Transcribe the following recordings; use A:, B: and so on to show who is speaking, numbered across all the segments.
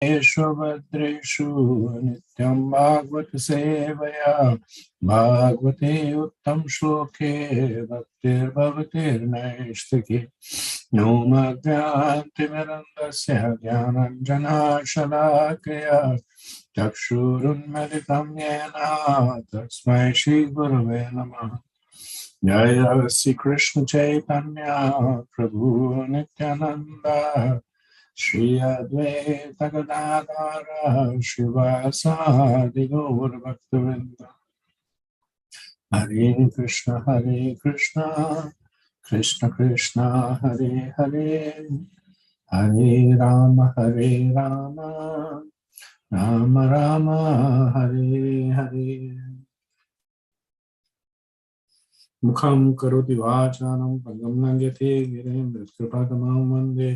A: Eshu Bhadreshu Nityam Bhagavata Sevaya Bhagavate Uttam Shloke Bhaktir Bhavatir Naistiki Nomagyanti Mirandasya Jnananjana Shalakaya Chakshurun Meditam Yena Tasmai Shri Gurave Namaha Jaya Sri Krishna Chaitanya Prabhu Nityananda Shri Advaita Gadadara Shivasadi Gaur Bhaktivinoda Hare Krishna Krishna Krishna Hare Hare Hare Rama Rama Rama Hare Hare Mukham karoti vachanam pangam langyate girim mritkripatamam vande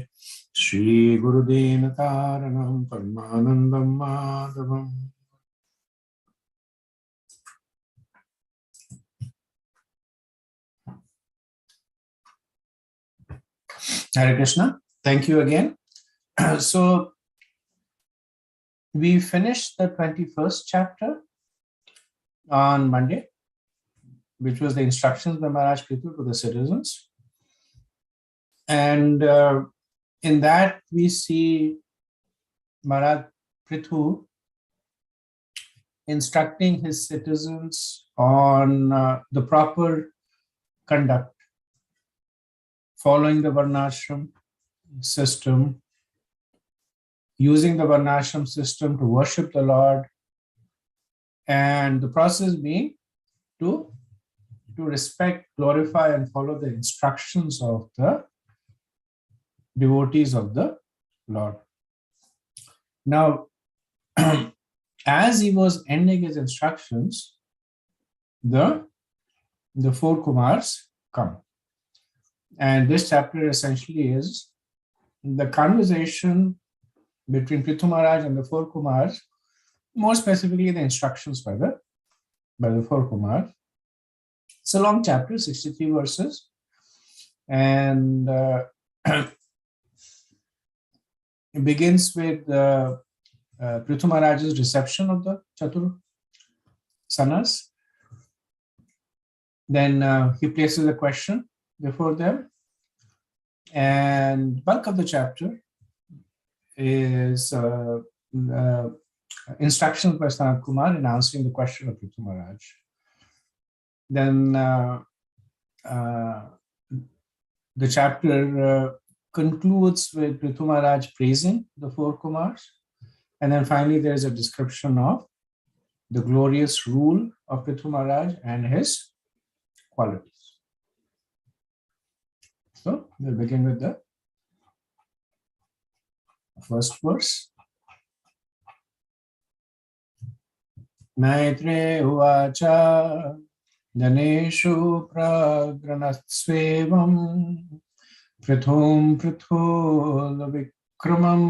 A: Shri Gurudena Taranam Paramanandam Madhavam. Hare Krishna. Thank you again. So, we finished the 21st chapter on Monday, which was the instructions by Maharaj Prithu to the citizens. And in that, we see Maharaj Prithu instructing his citizens on the proper conduct, following the Varnashram system, using the Varnashram system to worship the Lord, and the process being to respect, glorify, and follow the instructions of the devotees of the Lord. Now, as he was ending his instructions, the four Kumars come. And this chapter essentially is the conversation between Prithu Maharaj and the four Kumars, more specifically the instructions by the four Kumars. It's a long chapter, 63 verses. And it begins with Prithu Maharaj's reception of the Chatur Sanas. Then he places a question before them. And bulk of the chapter is instructions by Sanat Kumar in answering the question of Prithu Maharaj. Then the chapter concludes with Prithu Maharaj praising the four Kumars. And then finally, there's a description of the glorious rule of Prithu Maharaj and his qualities. So we'll begin with the first verse. Maitre uvacha Daneshu pragranatsvevam Prithum prithul vikramam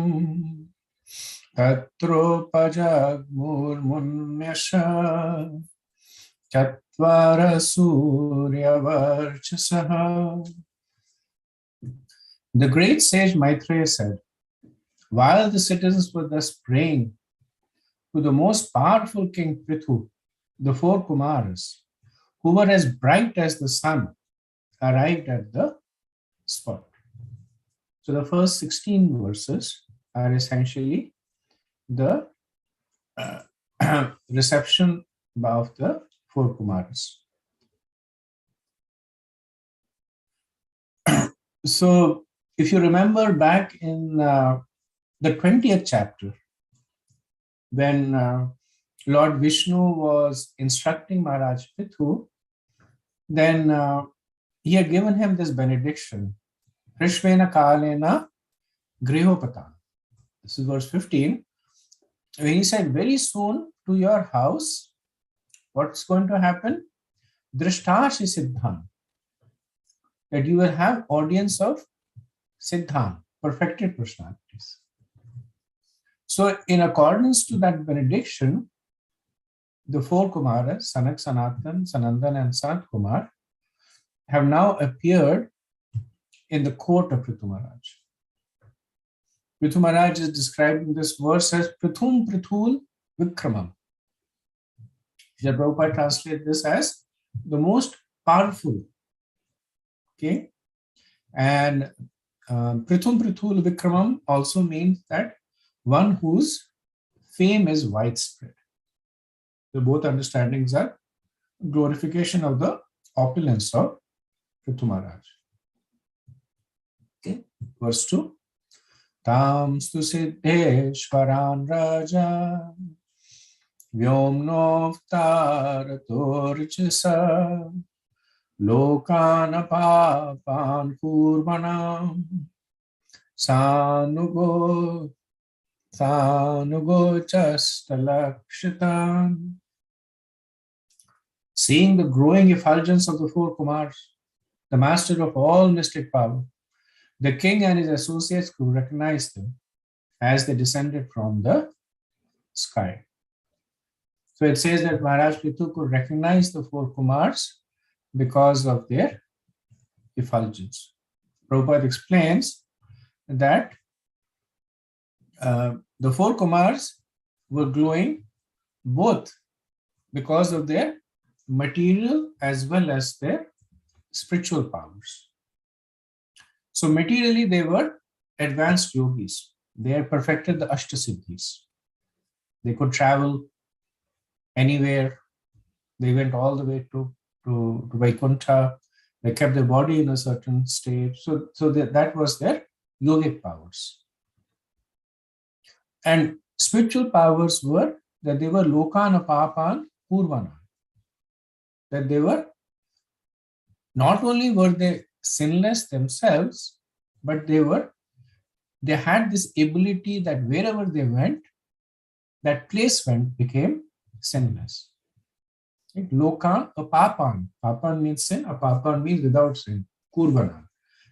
A: Tatropajagmur munyasha Chatvara surya varchasaha. The great sage Maitreya said, while the citizens were thus praying to the most powerful King Prithu, the four Kumaras, who were as bright as the sun, arrived at the spot. So the first 16 verses are essentially the reception of the four Kumaras. So if you remember back in the 20th chapter, when Lord Vishnu was instructing Maharaj Prithu, then he had given him this benediction, Prishvena Kalena Grihopatan. This is verse 15. When he said, very soon to your house, what's going to happen? Drishtashi Siddhan. That you will have audience of Siddhan, perfected personalities. So in accordance to that benediction, the four Kumaras, Sanak, Sanatan, Sanandan, and Sanat Kumar, have now appeared in the court of Prithu Maharaj. Prithu Maharaj is describing this verse as Prithum Prithul Vikramam. Srila Prabhupada translates this as the most powerful. Okay. And Prithum Prithul Vikramam also means that one whose fame is widespread. The both understandings are glorification of the opulence of Prithu Maharaj. Okay. Verse 2. Tam stu siddheshwaran raja vyomnovtaratorchasa lokana papan kurvanam sanugo chastalakshitam. Seeing the growing effulgence of the four Kumars, the master of all mystic power, the king and his associates could recognize them as they descended from the sky. So it says that Maharaj Prithu could recognize the four Kumars because of their effulgence. Prabhupada explains that the four Kumars were glowing both because of their material as well as their spiritual powers. So materially, they were advanced yogis. They had perfected the Ashtasiddhis. They could travel anywhere. They went all the way to Vaikuntha. They kept their body in a certain state. So that was their yogic powers. And spiritual powers were that they were Lokana Papan Purvana. That they were, not only were they sinless themselves, but they had this ability that wherever they went, that place became sinless. Right? Lokan apapan. Papan means sin, apapan means without sin. Kurvana.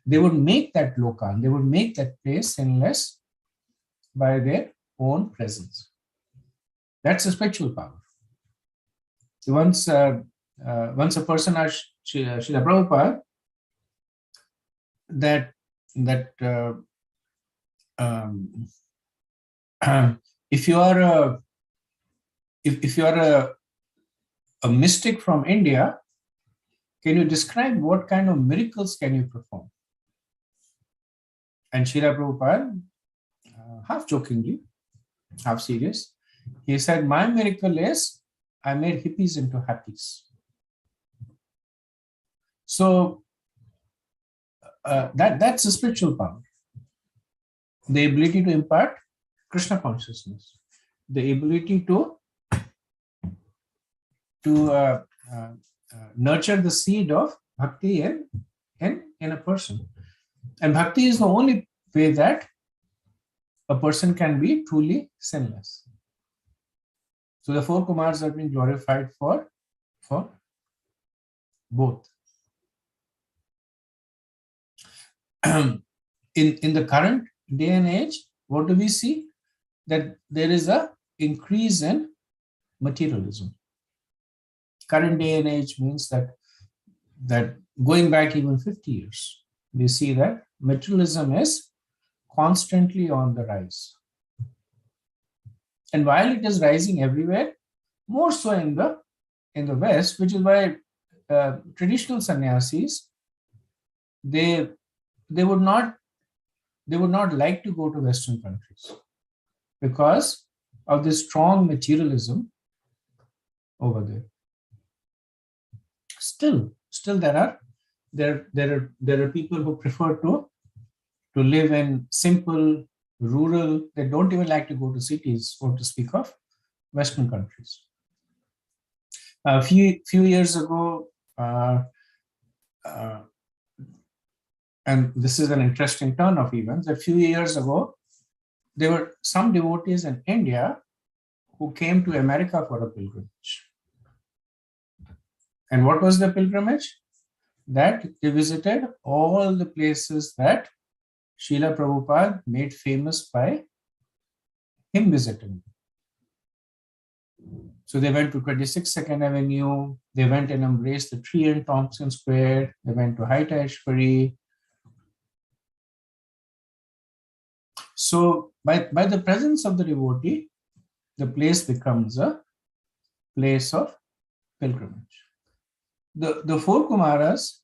A: They would make that lokan, they would make that place sinless by their own presence. That's a spiritual power. So once a person asked Srila Prabhupada that if you are a mystic from India, can you describe what kind of miracles can you perform? And Srila Prabhupada, half jokingly, half serious, he said, my miracle is I made hippies into happies. So that's a spiritual power. The ability to impart Krishna consciousness, the ability to nurture the seed of bhakti in a person. And bhakti is the only way that a person can be truly sinless. So the four Kumars have been glorified for both. In the current day and age, what do we see? That there is a increase in materialism. Current day and age means that going back even 50 years, we see that materialism is constantly on the rise. And while it is rising everywhere, more so in the West, which is why traditional sannyasis, they would not like to go to Western countries because of the strong materialism over there. Still there are people who prefer to live in simple, rural. They don't even like to go to cities, or to speak of Western countries. A few years ago, and this is an interesting turn of events. A few years ago, there were some devotees in India who came to America for a pilgrimage. And what was the pilgrimage? That they visited all the places that Srila Prabhupada made famous by him visiting. So they went to 26 2nd Avenue, they went and embraced the tree in Thompson Square, they went to Haiteshwari. So by the presence of the devotee, the place becomes a place of pilgrimage. The four Kumaras,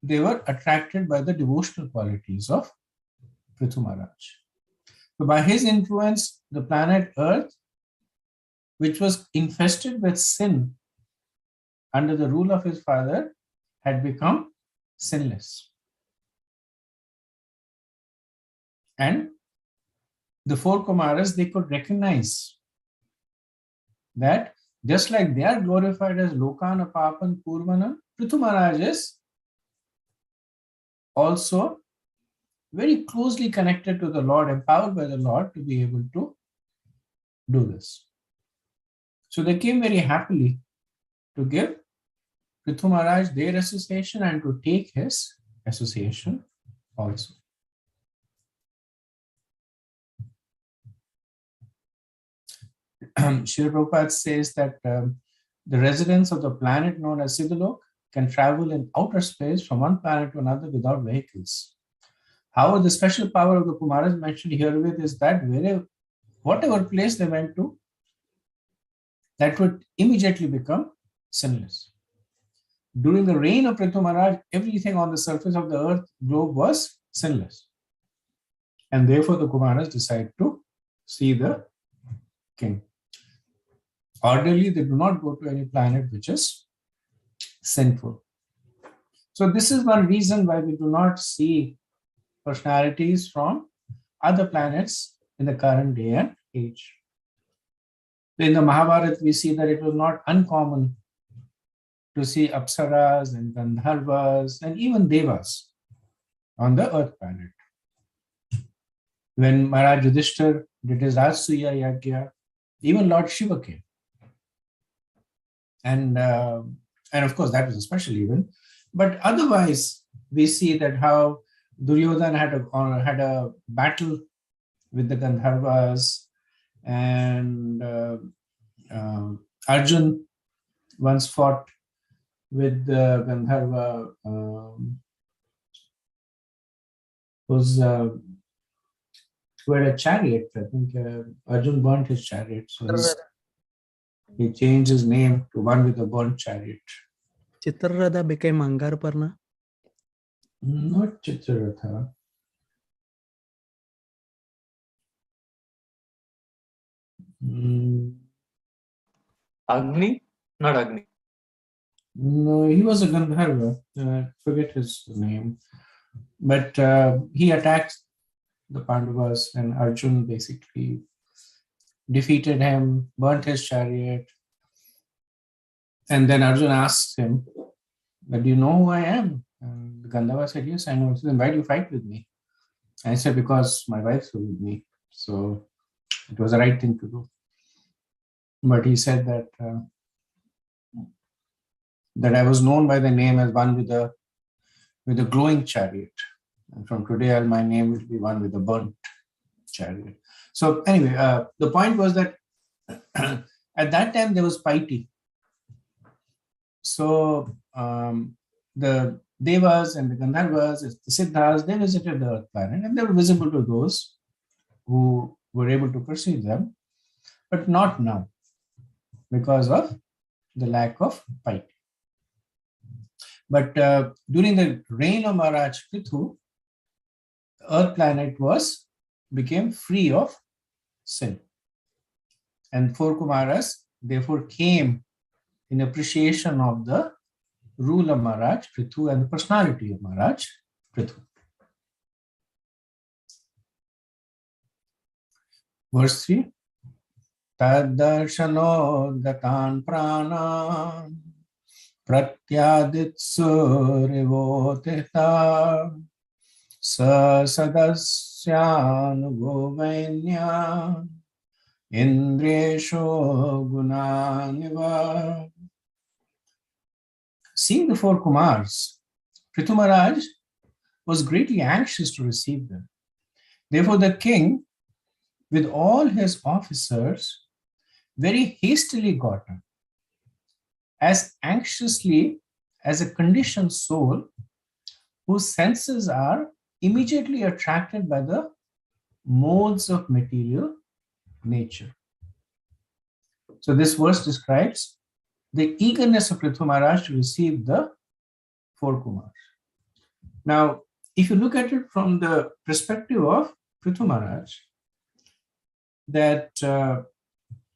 A: they were attracted by the devotional qualities of Prithu Maharaj. So by his influence, the planet Earth, which was infested with sin under the rule of his father, had become sinless. And the four Kumaras, they could recognize that just like they are glorified as Lokana Papan Purvanam, Prithu Maharaj is also very closely connected to the Lord, empowered by the Lord to be able to do this. So they came very happily to give Prithu Maharaj their association and to take his association also. Srila Prabhupada says that the residents of the planet known as Siddhalok can travel in outer space from one planet to another without vehicles. However, the special power of the Kumaras mentioned herewith is that whatever place they went to, that would immediately become sinless. During the reign of Prithu Maharaj, everything on the surface of the earth globe was sinless. And therefore the Kumaras decide to see the king. Ordinarily, they do not go to any planet which is sinful. So this is one reason why we do not see personalities from other planets in the current day and age. In the Mahabharata, we see that it was not uncommon to see Apsaras and Gandharvas and even Devas on the earth planet. When Maharaj Yudhishthir did his Rajsuya Yagya, even Lord Shiva came. And of course, that was a special event. But otherwise, we see that how Duryodhana had a battle with the Gandharvas, and Arjun once fought with the Gandharva who had a chariot. I think Arjun burnt his chariot, so he changed his name to one with a burnt chariot.
B: Chitraratha became Angarparna?
A: Not Chitraratha.
C: Agni? Not Agni.
A: No, he was a Gandharva. Forget his name. But he attacked the Pandavas, and Arjun basically defeated him, burnt his chariot. And then Arjun asked him, "But do you know who I am?" And the Gandharva said, "Yes, I know." So then why do you fight with me? I said, "Because my wife's with me." So it was the right thing to do. But he said that that I was known by the name as one with a glowing chariot. And from today on, my name will be one with a burnt chariot. So anyway, the point was that at that time there was piety. So the Devas and the Gandharvas, the Siddhas, they visited the earth planet and they were visible to those who were able to perceive them, but not now because of the lack of piety. But during the reign of Maharaj Prithu, the earth planet became free of sin. And four Kumaras therefore came in appreciation of the rule of Maharaj Prithu and the personality of Maharaj Prithu. Verse 3. Tadarshano gatan prana pratyaditsurivodita sa sadasyanubhovainya indresho gunaniva. Seeing the four Kumars, Prithu Maharaj was greatly anxious to receive them. Therefore, the king, with all his officers, very hastily got up, as anxiously as a conditioned soul whose senses are immediately attracted by the modes of material nature. So this verse describes the eagerness of Prithu Maharaj to receive the four Kumars. Now, if you look at it from the perspective of Prithu Maharaj, that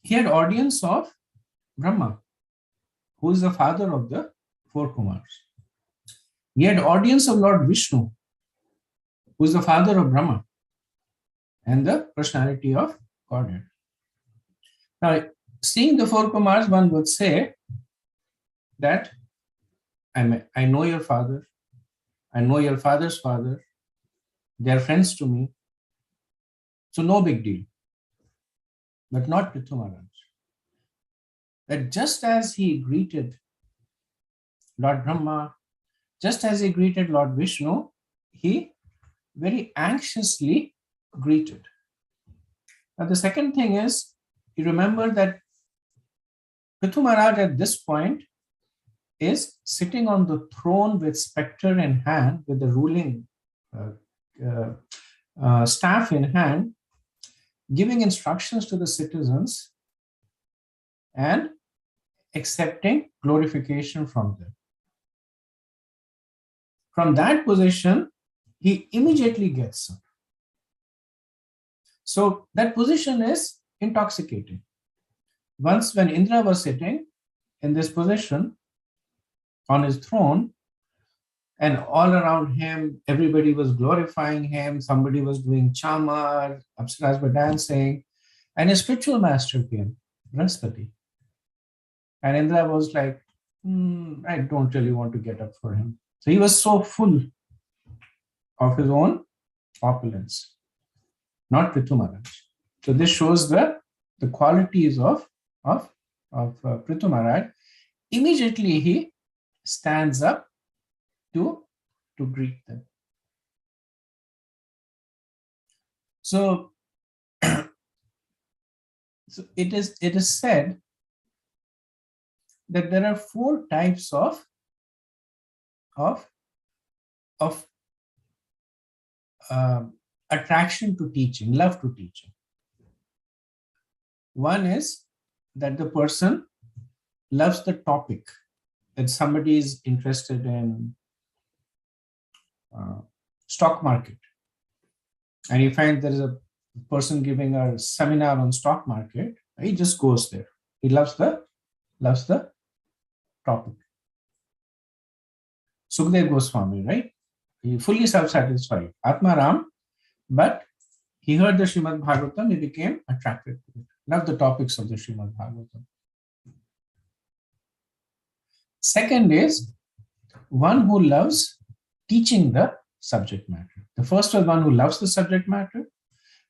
A: he had audience of Brahma, who is the father of the four Kumars. He had audience of Lord Vishnu, who is the father of Brahma and the personality of Godhead. Now, seeing the four Kumars, one would say that I know your father, I know your father's father, they are friends to me, so no big deal. But not Prithu Maharaj. That just as he greeted Lord Brahma, just as he greeted Lord Vishnu, he very anxiously greeted. Now the second thing is, you remember that Prithu Maharaj at this point is sitting on the throne with scepter in hand, with the ruling staff in hand, giving instructions to the citizens and accepting glorification from them. From that position, he immediately gets up. So that position is intoxicating. Once when Indra was sitting in this position on his throne, and all around him, everybody was glorifying him, somebody was doing chamar, apsaras were dancing, and his spiritual master came, Brihaspati. And Indra was like, I don't really want to get up for him. So he was so full of his own opulence, not Prithu Maharaj. So this shows the qualities of Prithu Maharaj. Immediately he stands up to greet them. So, so it is said that there are four types of attraction to teaching, love to teaching. One is that the person loves the topic, that somebody is interested in stock market, and you find there is a person giving a seminar on stock market, he just goes there. He loves the topic. Sukdev Goswami, right? He fully self-satisfied, Atmaram, but he heard the Srimad Bhagavatam, he became attracted to it. Loved the topics of the Srimad Bhagavatam. Second is one who loves teaching the subject matter. The first was one who loves the subject matter.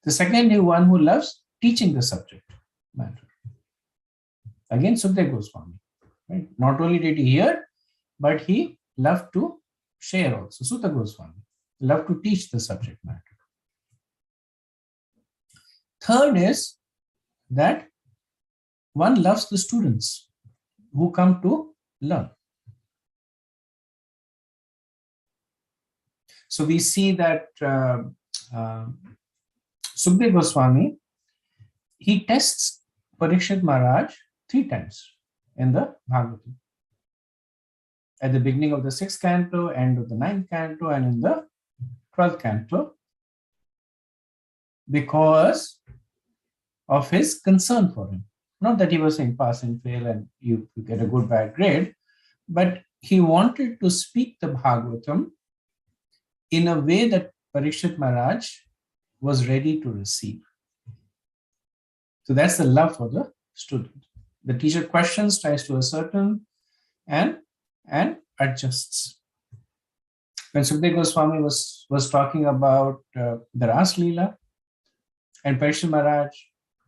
A: The second is one who loves teaching the subject matter. Again, Sukdev Goswami. Right? Not only did he hear, but he loved to share also. Sutta Goswami loved to teach the subject matter. Third is that one loves the students who come to learn. So we see that Sukdev Goswami, he tests Parikshit Maharaj 3 times in the Bhagavatam. At the beginning of the 6th canto, end of the 9th canto, and in the 12th canto, because of his concern for him. Not that he was saying pass and fail and you get a good bad grade, but he wanted to speak the Bhagavatam in a way that Parikshit Maharaj was ready to receive. So that's the love for the student. The teacher questions, tries to ascertain, and adjusts. When Sukdev Goswami was talking about the Ras Leela, and Parikshit Maharaj,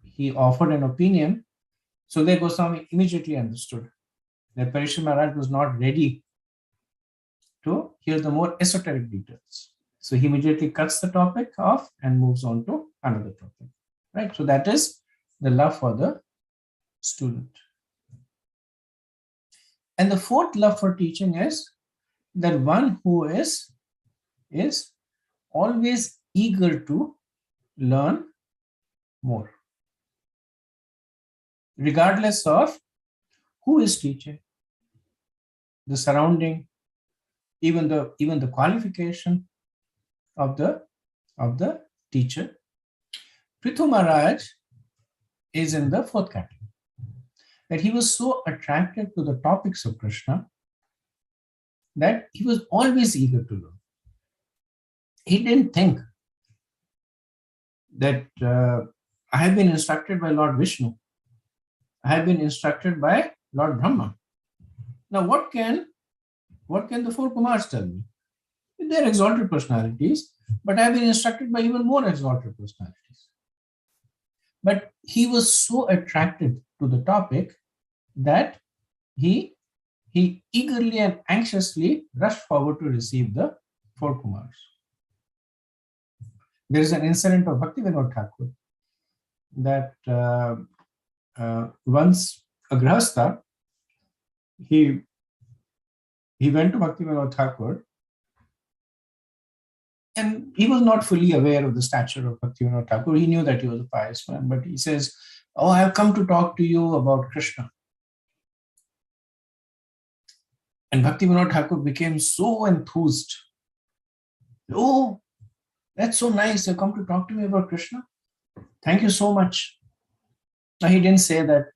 A: he offered an opinion, Sukdev Goswami immediately understood that Parikshit Maharaj was not ready to hear the more esoteric details. So he immediately cuts the topic off and moves on to another topic. Right? So that is the love for the student. And the fourth love for teaching is that one who is always eager to learn more, regardless of who is teaching, the surrounding, even the qualification of the teacher. Prithu Maharaj is in the fourth category, that he was so attracted to the topics of Krishna that he was always eager to learn. He didn't think that I have been instructed by Lord Vishnu, I have been instructed by Lord Brahma. Now, what can the four Kumars tell me? They're exalted personalities, but I've been instructed by even more exalted personalities. But he was so attracted to the topic that he eagerly and anxiously rushed forward to receive the four Kumars. There is an incident of Bhakti Vaibhava Thakur that once a grahastha, he went to Bhakti Vaibhava Thakur, and he was not fully aware of the stature of Bhakti Vaibhava Thakur. He knew that he was a pious man, but he says, "Oh, I have come to talk to you about Krishna." And Bhakti Vaibhava Thakur became so enthused. "Oh, that's so nice. You come to talk to me about Krishna. Thank you so much." Now, he didn't say that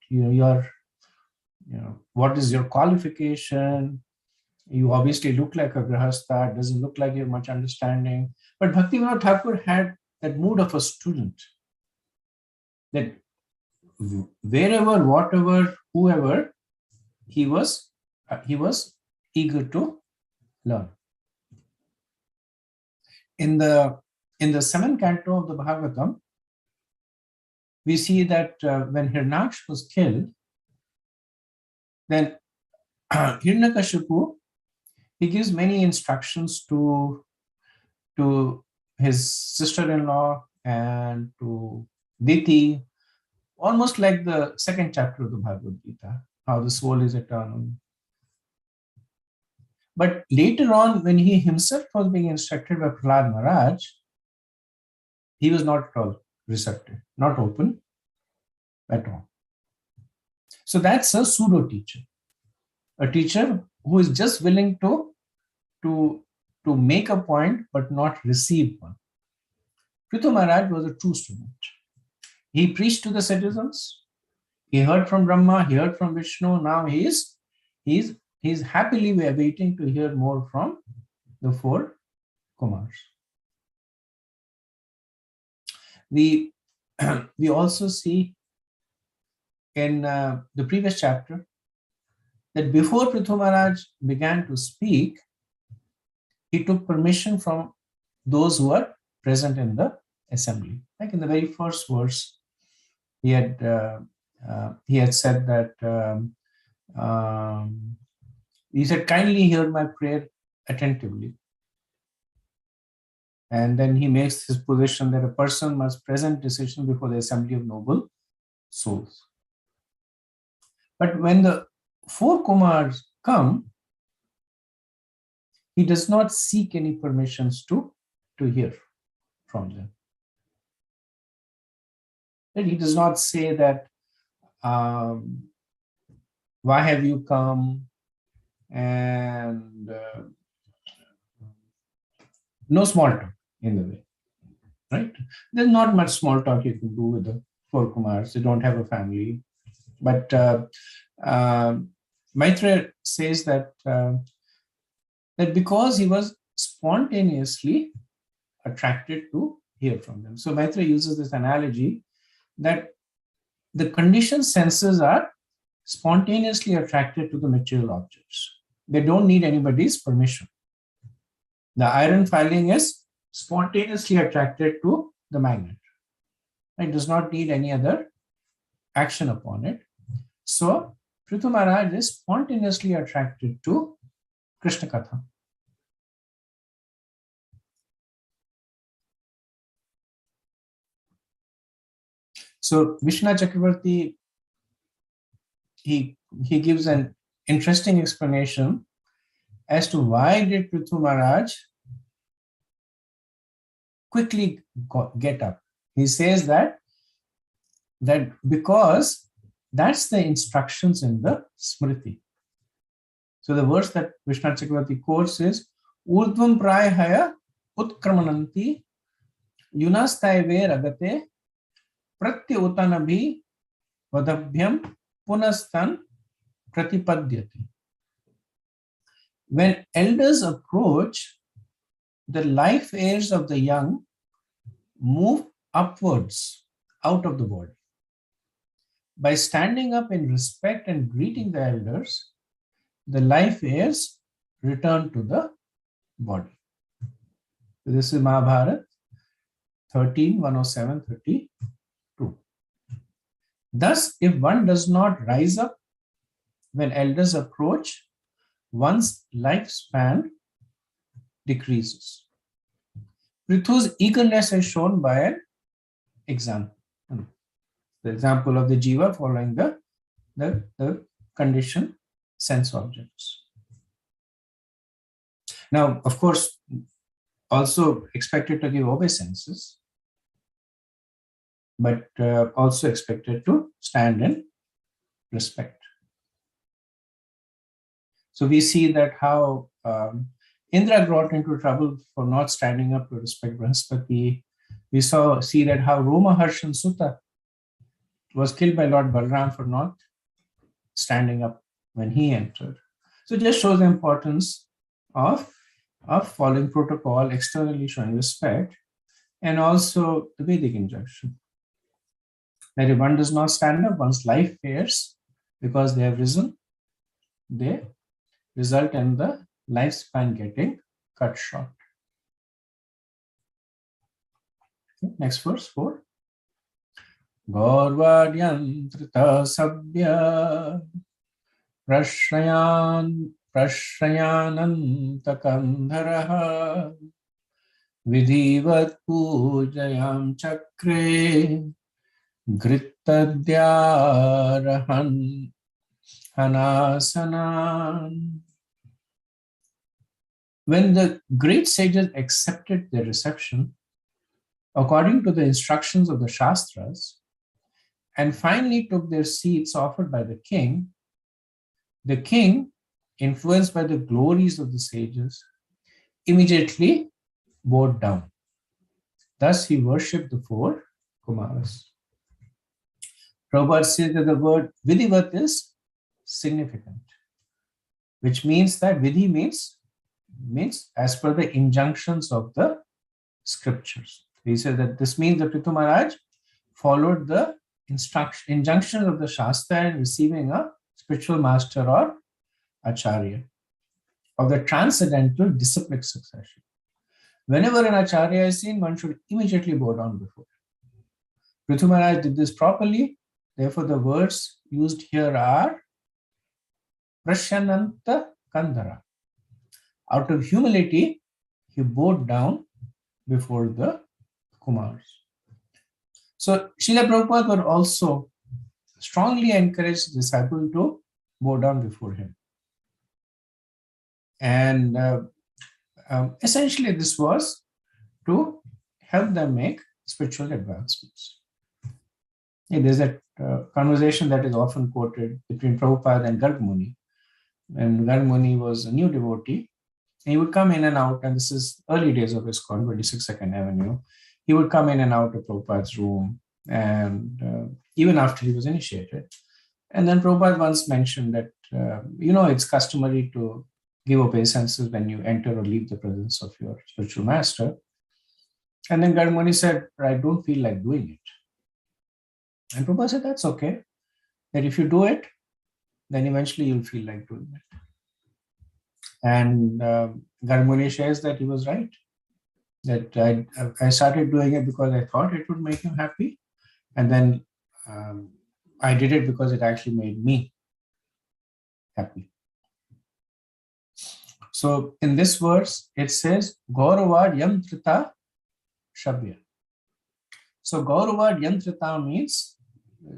A: what is your qualification? You obviously look like a grahastha. It doesn't look like you have much understanding. But Bhakti Vinod Thakur had that mood of a student, that wherever, whatever, whoever, he was eager to learn. In the seventh canto of the Bhagavatam, we see that when Hiranyaksh was killed, then Hiranyakashipu, he gives many instructions to his sister-in-law and to Diti, almost like the second chapter of the Bhagavad Gita, how the soul is eternal. But later on, when he himself was being instructed by Prahlad Maharaj, he was not at all receptive, not open at all. So that's a pseudo teacher, a teacher who is just willing to make a point but not receive one. Prithu Maharaj was a true student. He preached to the citizens. He heard from Brahma. He heard from Vishnu. Now he's happily waiting to hear more from the four Kumars. We also see in the previous chapter that before Prithu Maharaj began to speak, he took permission from those who were present in the assembly. Like in the very first verse, he had said that he said, "Kindly hear my prayer attentively." And then he makes his position that a person must present decision before the assembly of noble souls. But when the four Kumars come, he does not seek any permissions to hear from them. And he does not say that, why have you come? And no small talk in the way, right? There's not much small talk you can do with the four Kumars. They don't have a family. But Maitreya says that because he was spontaneously attracted to hear from them. So Maitreya uses this analogy that the conditioned senses are spontaneously attracted to the material objects. They don't need anybody's permission. The iron filing is spontaneously attracted to the magnet. It does not need any other action upon it. So Prithu Maharaj is spontaneously attracted to Krishna Katha. So Vishnu Chakravarti, he gives an interesting explanation as to why did Prithu Maharaj quickly get up He says that because that's the instructions in the Smriti. So the verse that Vishnu Chakravarti quotes is Urdhvam prayahaya utkramananti yunastaive ragate pratyutanabhi vadabhyam punastan pratipadyati. When elders approach, the life airs of the young move upwards out of the body. By standing up in respect and greeting the elders, the life airs return to the body. So this is Mahabharata 13, 107, 32. Thus, if one does not rise up when elders approach, one's lifespan decreases. Prithu's eagerness is shown by an example. The example of the jiva following the conditioned sense objects. Now, of course, also expected to give obeisances, but also expected to stand in respect. So we see that how Indra got into trouble for not standing up to respect Brihaspati. We see that how Romaharshan Sutta was killed by Lord Balram for not standing up when he entered. So it just shows the importance of following protocol, externally showing respect, and also the Vedic injunction that if one does not stand up, one's life fares because they have risen, they result in the lifespan getting cut short. Okay, next verse 4. Gaurvadyantrita sabhya prashrayanantakandharaha vidhivat pujayam chakre grittadyarahan hanasanan. When the great sages accepted their reception, according to the instructions of the Shastras, and finally took their seats offered by the king, influenced by the glories of the sages, immediately bowed down. Thus he worshipped the four Kumaras. Prabhupada says that the word Vidhivat is significant, which means that Vidhi means as per the injunctions of the scriptures. He said that this means that Prithu Maharaj followed the injunctions of the Shastra and receiving a spiritual master or Acharya of the transcendental disciplic succession. Whenever an Acharya is seen, one should immediately bow down before him. Prithu Maharaj did this properly. Therefore, the words used here are Prashananta Kandhara. Out of humility, he bowed down before the Kumars. So, Srila Prabhupada would also strongly encourage the disciple to bow down before him. And essentially, this was to help them make spiritual advancements. There's a conversation that is often quoted between Prabhupada and Garg Muni. And Garg Muni was a new devotee. He would come in and out, and this is early days of ISKCON, 26th Avenue. He would come in and out of Prabhupada's room, and even after he was initiated. And then Prabhupada once mentioned that, it's customary to give obeisances when you enter or leave the presence of your spiritual master. And then Garg Muni said, I don't feel like doing it. And Prabhupada said, that's okay. That if you do it, then eventually you'll feel like doing it. And Garg Muni shares that he was right. That I started doing it because I thought it would make him happy. And then I did it because it actually made me happy. So in this verse, it says, Gauravad Yantrita Shabya. So Gauravad Yantrita means,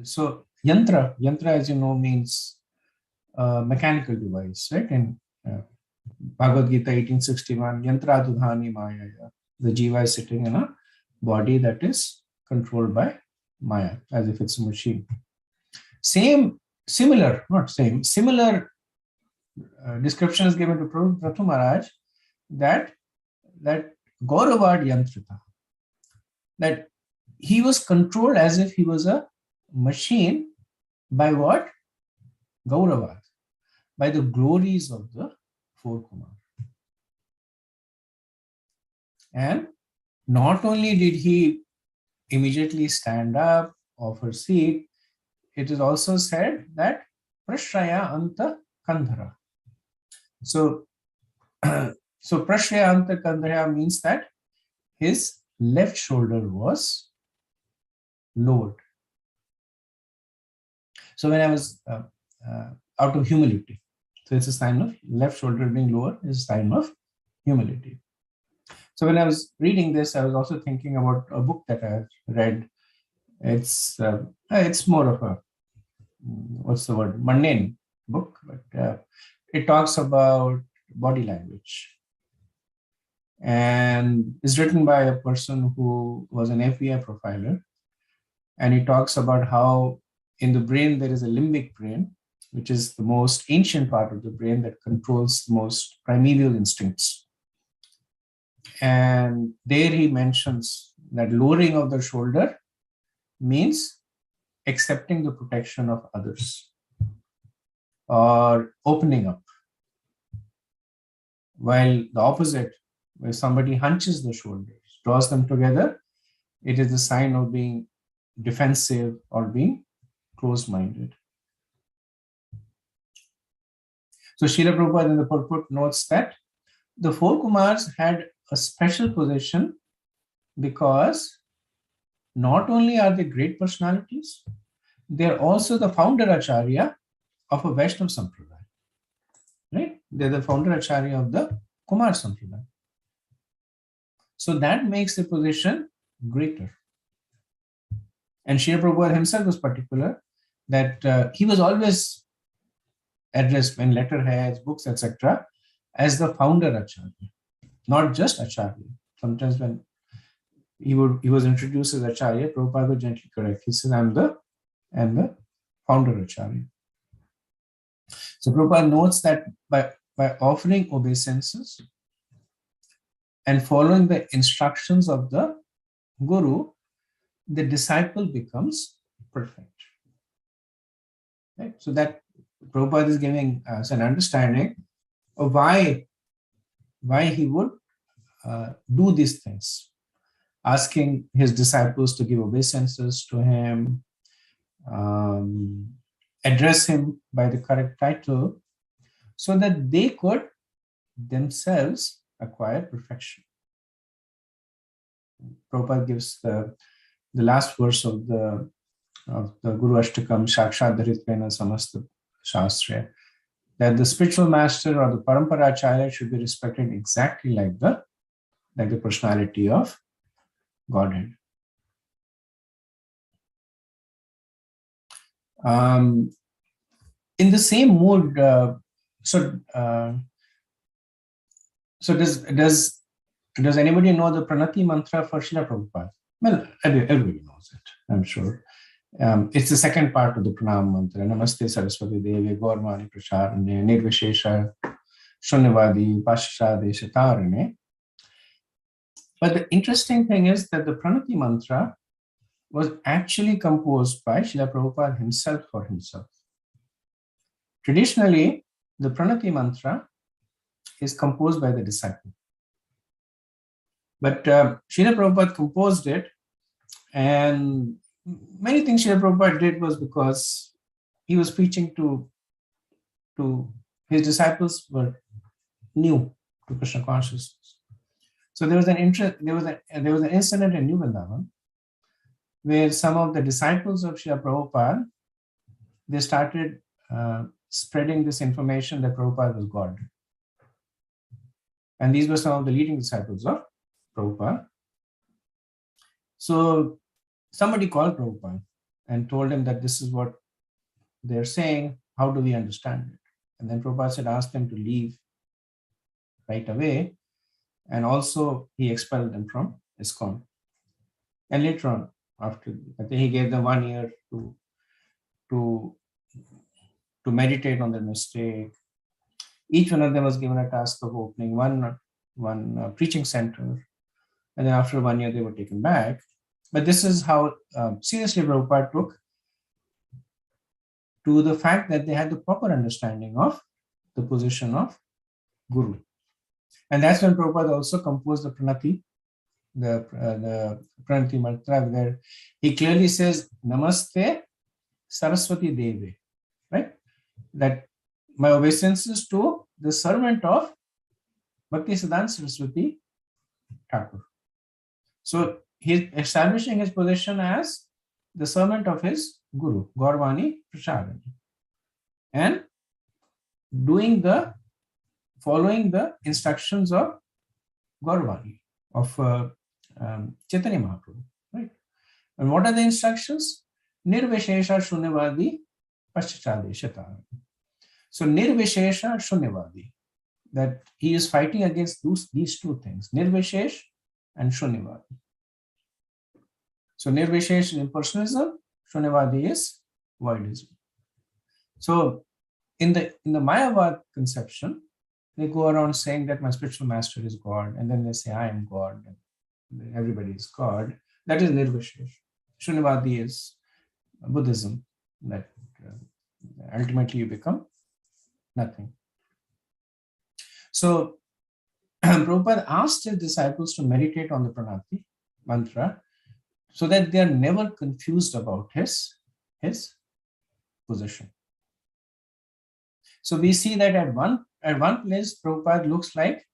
A: so Yantra as you know means mechanical device, right? In Bhagavad Gita 1861, Yantra Dudhani Maya. The jiva is sitting in a body that is controlled by Maya, as if it's a machine. Similar description is given to Prathu Maharaj that Gauravad Yantrita, that he was controlled as if he was a machine by what? Gauravad, by the glories of the four Kumar. And not only did he immediately stand up, offer seat, it is also said that Prashraya Anta Kandhara. So Prashraya Anta Kandhara means that his left shoulder was lowered. So when I was out of humility, so it's a sign of left shoulder being lower is a sign of humility. So when I was reading this, I was also thinking about a book that I read. It's more of a mundane book, but it talks about body language, and is written by a person who was an FBI profiler, and he talks about how in the brain there is a limbic brain, which is the most ancient part of the brain that controls the most primeval instincts. And there he mentions that lowering of the shoulder means accepting the protection of others or opening up. While the opposite, where somebody hunches the shoulders, draws them together, it is a sign of being defensive or being closed-minded. So Srila Prabhupada in the purport notes that the four Kumars had a special position because not only are they great personalities, they're also the founder Acharya of a Vaishnava Sampradaya. Right? They're the founder Acharya of the Kumar Sampradaya. So that makes the position greater. And Srila Prabhupada himself was particular that he was always addressed in letterheads, books, etc., as the founder Acharya, not just Acharya. Sometimes when he was introduced as Acharya, Prabhupada would gently correct. He said, I'm the founder Acharya. So Prabhupada notes that by offering obeisances and following the instructions of the Guru, the disciple becomes perfect. Right? So that Prabhupada is giving us an understanding of why he would do these things, asking his disciples to give obeisances to him, address him by the correct title, so that they could themselves acquire perfection. Prabhupada gives the last verse of the Guru Ashtakam, Sakshat Dharitvena Samasta Shastra, that the spiritual master or the Parampara Acharya should be respected exactly like the personality of Godhead. In the same mood, so does anybody know the Pranati mantra for Srila Prabhupada? Well, everybody knows it, I'm sure. It's the second part of the Pranam mantra. Namaste Saraswati Devi Gaurmani Pracharane Nirvishesha Shunyavadi Pashasha Deshatarane. But the interesting thing is that the Pranati mantra was actually composed by Srila Prabhupada himself for himself. Traditionally, the Pranati mantra is composed by the disciple. But Srila Prabhupada composed it, and many things Srila Prabhupada did was because he was preaching to his disciples were new to Krishna consciousness. So there was an incident in New Vrindavan where some of the disciples of Srila Prabhupada, they started spreading this information that Prabhupada was God. And these were some of the leading disciples of Prabhupada. So somebody called Prabhupada and told him that this is what they're saying. How do we understand it? And then Prabhupada said, ask them to leave right away. And also he expelled them from ISKCON. And later After, I think he gave them 1 year to meditate on their mistake. Each one of them was given a task of opening one preaching center, and then after 1 year they were taken back. But this is how seriously Prabhupada took to the fact that they had the proper understanding of the position of Guru. And that's when Prabhupada also composed the Pranati, the Pranati mantra, where he clearly says, Namaste Saraswati Devi, right? That my obeisances to the servant of Bhakti Siddhanta Saraswati Thakur. So he's establishing his position as the servant of his Guru, Gaurvani Prashadani, and following the instructions of Gaurvani, of Chaitanya Mahaprabhu, right? And what are the instructions? Nirvishesha Shunyavadi Paschachadeshata. So Nirvishesha Shunyavadi, that he is fighting against these two things, Nirvishesh and Shunyavadi. So Nirvishesh is impersonalism, Shunyavadi is voidism. So in the Mayavad conception, they go around saying that my spiritual master is God, and then they say I am God, and everybody is God. That is Nirvishesh. Shunyavadi is Buddhism, that ultimately you become nothing. So Prabhupada asked his disciples to meditate on the Pranati mantra so that they are never confused about his position. So we see that at one place, Prabhupada looks like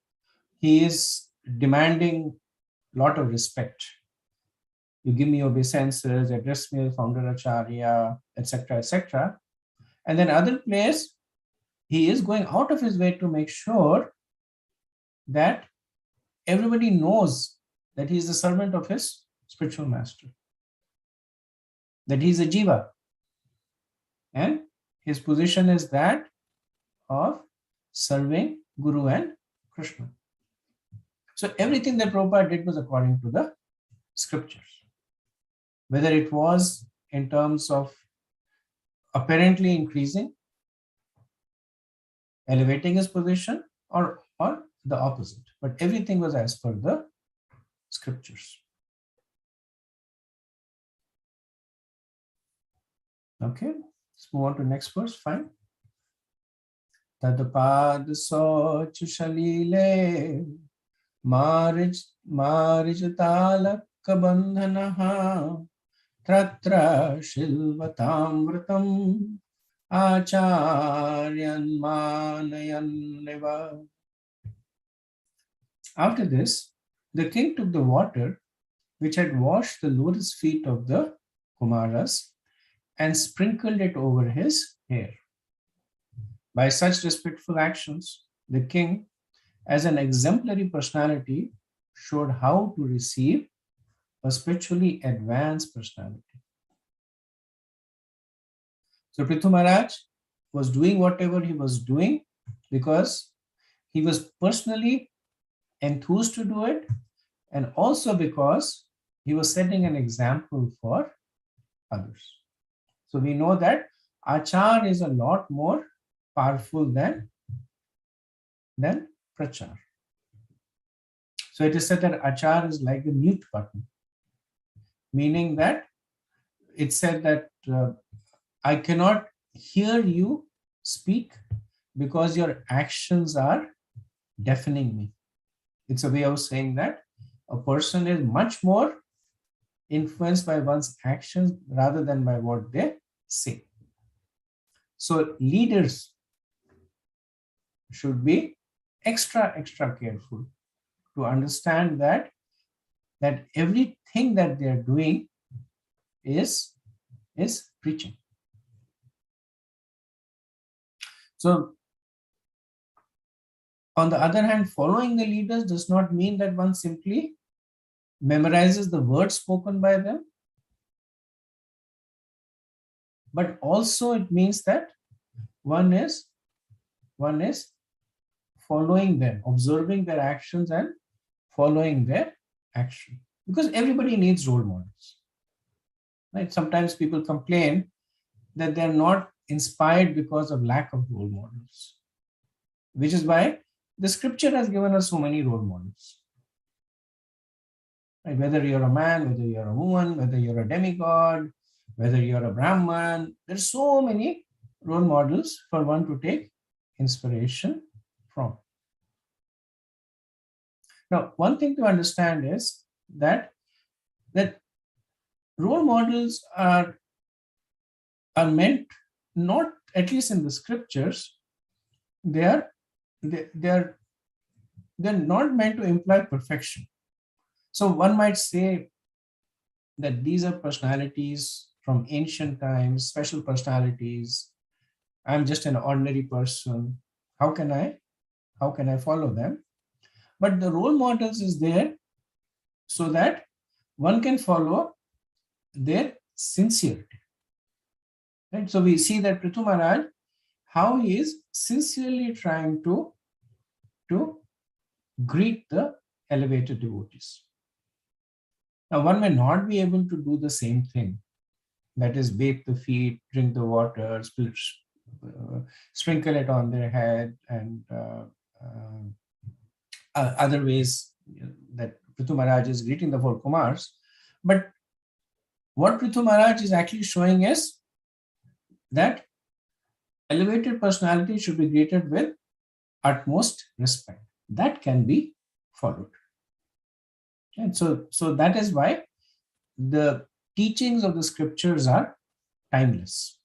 A: he is demanding a lot of respect. You give me obeisances, address me as founder acharya, etc., etc. And then other place, he is going out of his way to make sure that everybody knows that he is the servant of his spiritual master, that he is a jiva, and his position is that of serving Guru and Krishna. So everything that Prabhupada did was according to the scriptures, whether it was in terms of apparently increasing, elevating his position, or the opposite. But everything was as per the scriptures. Okay, let's move on to next verse. Fine. Tadpad soch shalile marij talak bandhanaha tratra shilvatamritam acharyan manayan neva. After this, the king took the water which had washed the lotus feet of the Kumaras and sprinkled it over his hair. By such respectful actions, the king, as an exemplary personality, showed how to receive a spiritually advanced personality. So Prithu Maharaj was doing whatever he was doing because he was personally enthused to do it, and also because he was setting an example for others. So we know that Achar is a lot more powerful than Prachar. So it is said that Achar is like the mute button, meaning that it said that I cannot hear you speak because your actions are deafening me. It's a way of saying that a person is much more influenced by one's actions rather than by what they say. So leaders should be extra careful to understand that everything that they are doing is preaching. So on the other hand, following the leaders does not mean that one simply memorizes the words spoken by them, but also it means that one is following them, observing their actions and following their action, because everybody needs role models. Right? Sometimes people complain that they're not inspired because of lack of role models, which is why the scripture has given us so many role models. Right? Whether you're a man, whether you're a woman, whether you're a demigod, whether you're a Brahman, there's so many role models for one to take inspiration from. Now, one thing to understand is that role models are meant, not at least in the scriptures, they are they, they are they're not meant to imply perfection. So one might say that these are personalities from ancient times, special personalities. I'm just an ordinary person. How can I follow them? But the role models is there so that one can follow their sincerity. Right? So we see that Prithu Maharaj, how he is sincerely trying to greet the elevated devotees. Now, one may not be able to do the same thing, that is, bathe the feet, drink the water, sprinkle it on their head, and other ways that Prithu Maharaj is greeting the four Kumars. But what Prithu Maharaj is actually showing is that elevated personality should be greeted with utmost respect. That can be followed. And so that is why the teachings of the scriptures are timeless.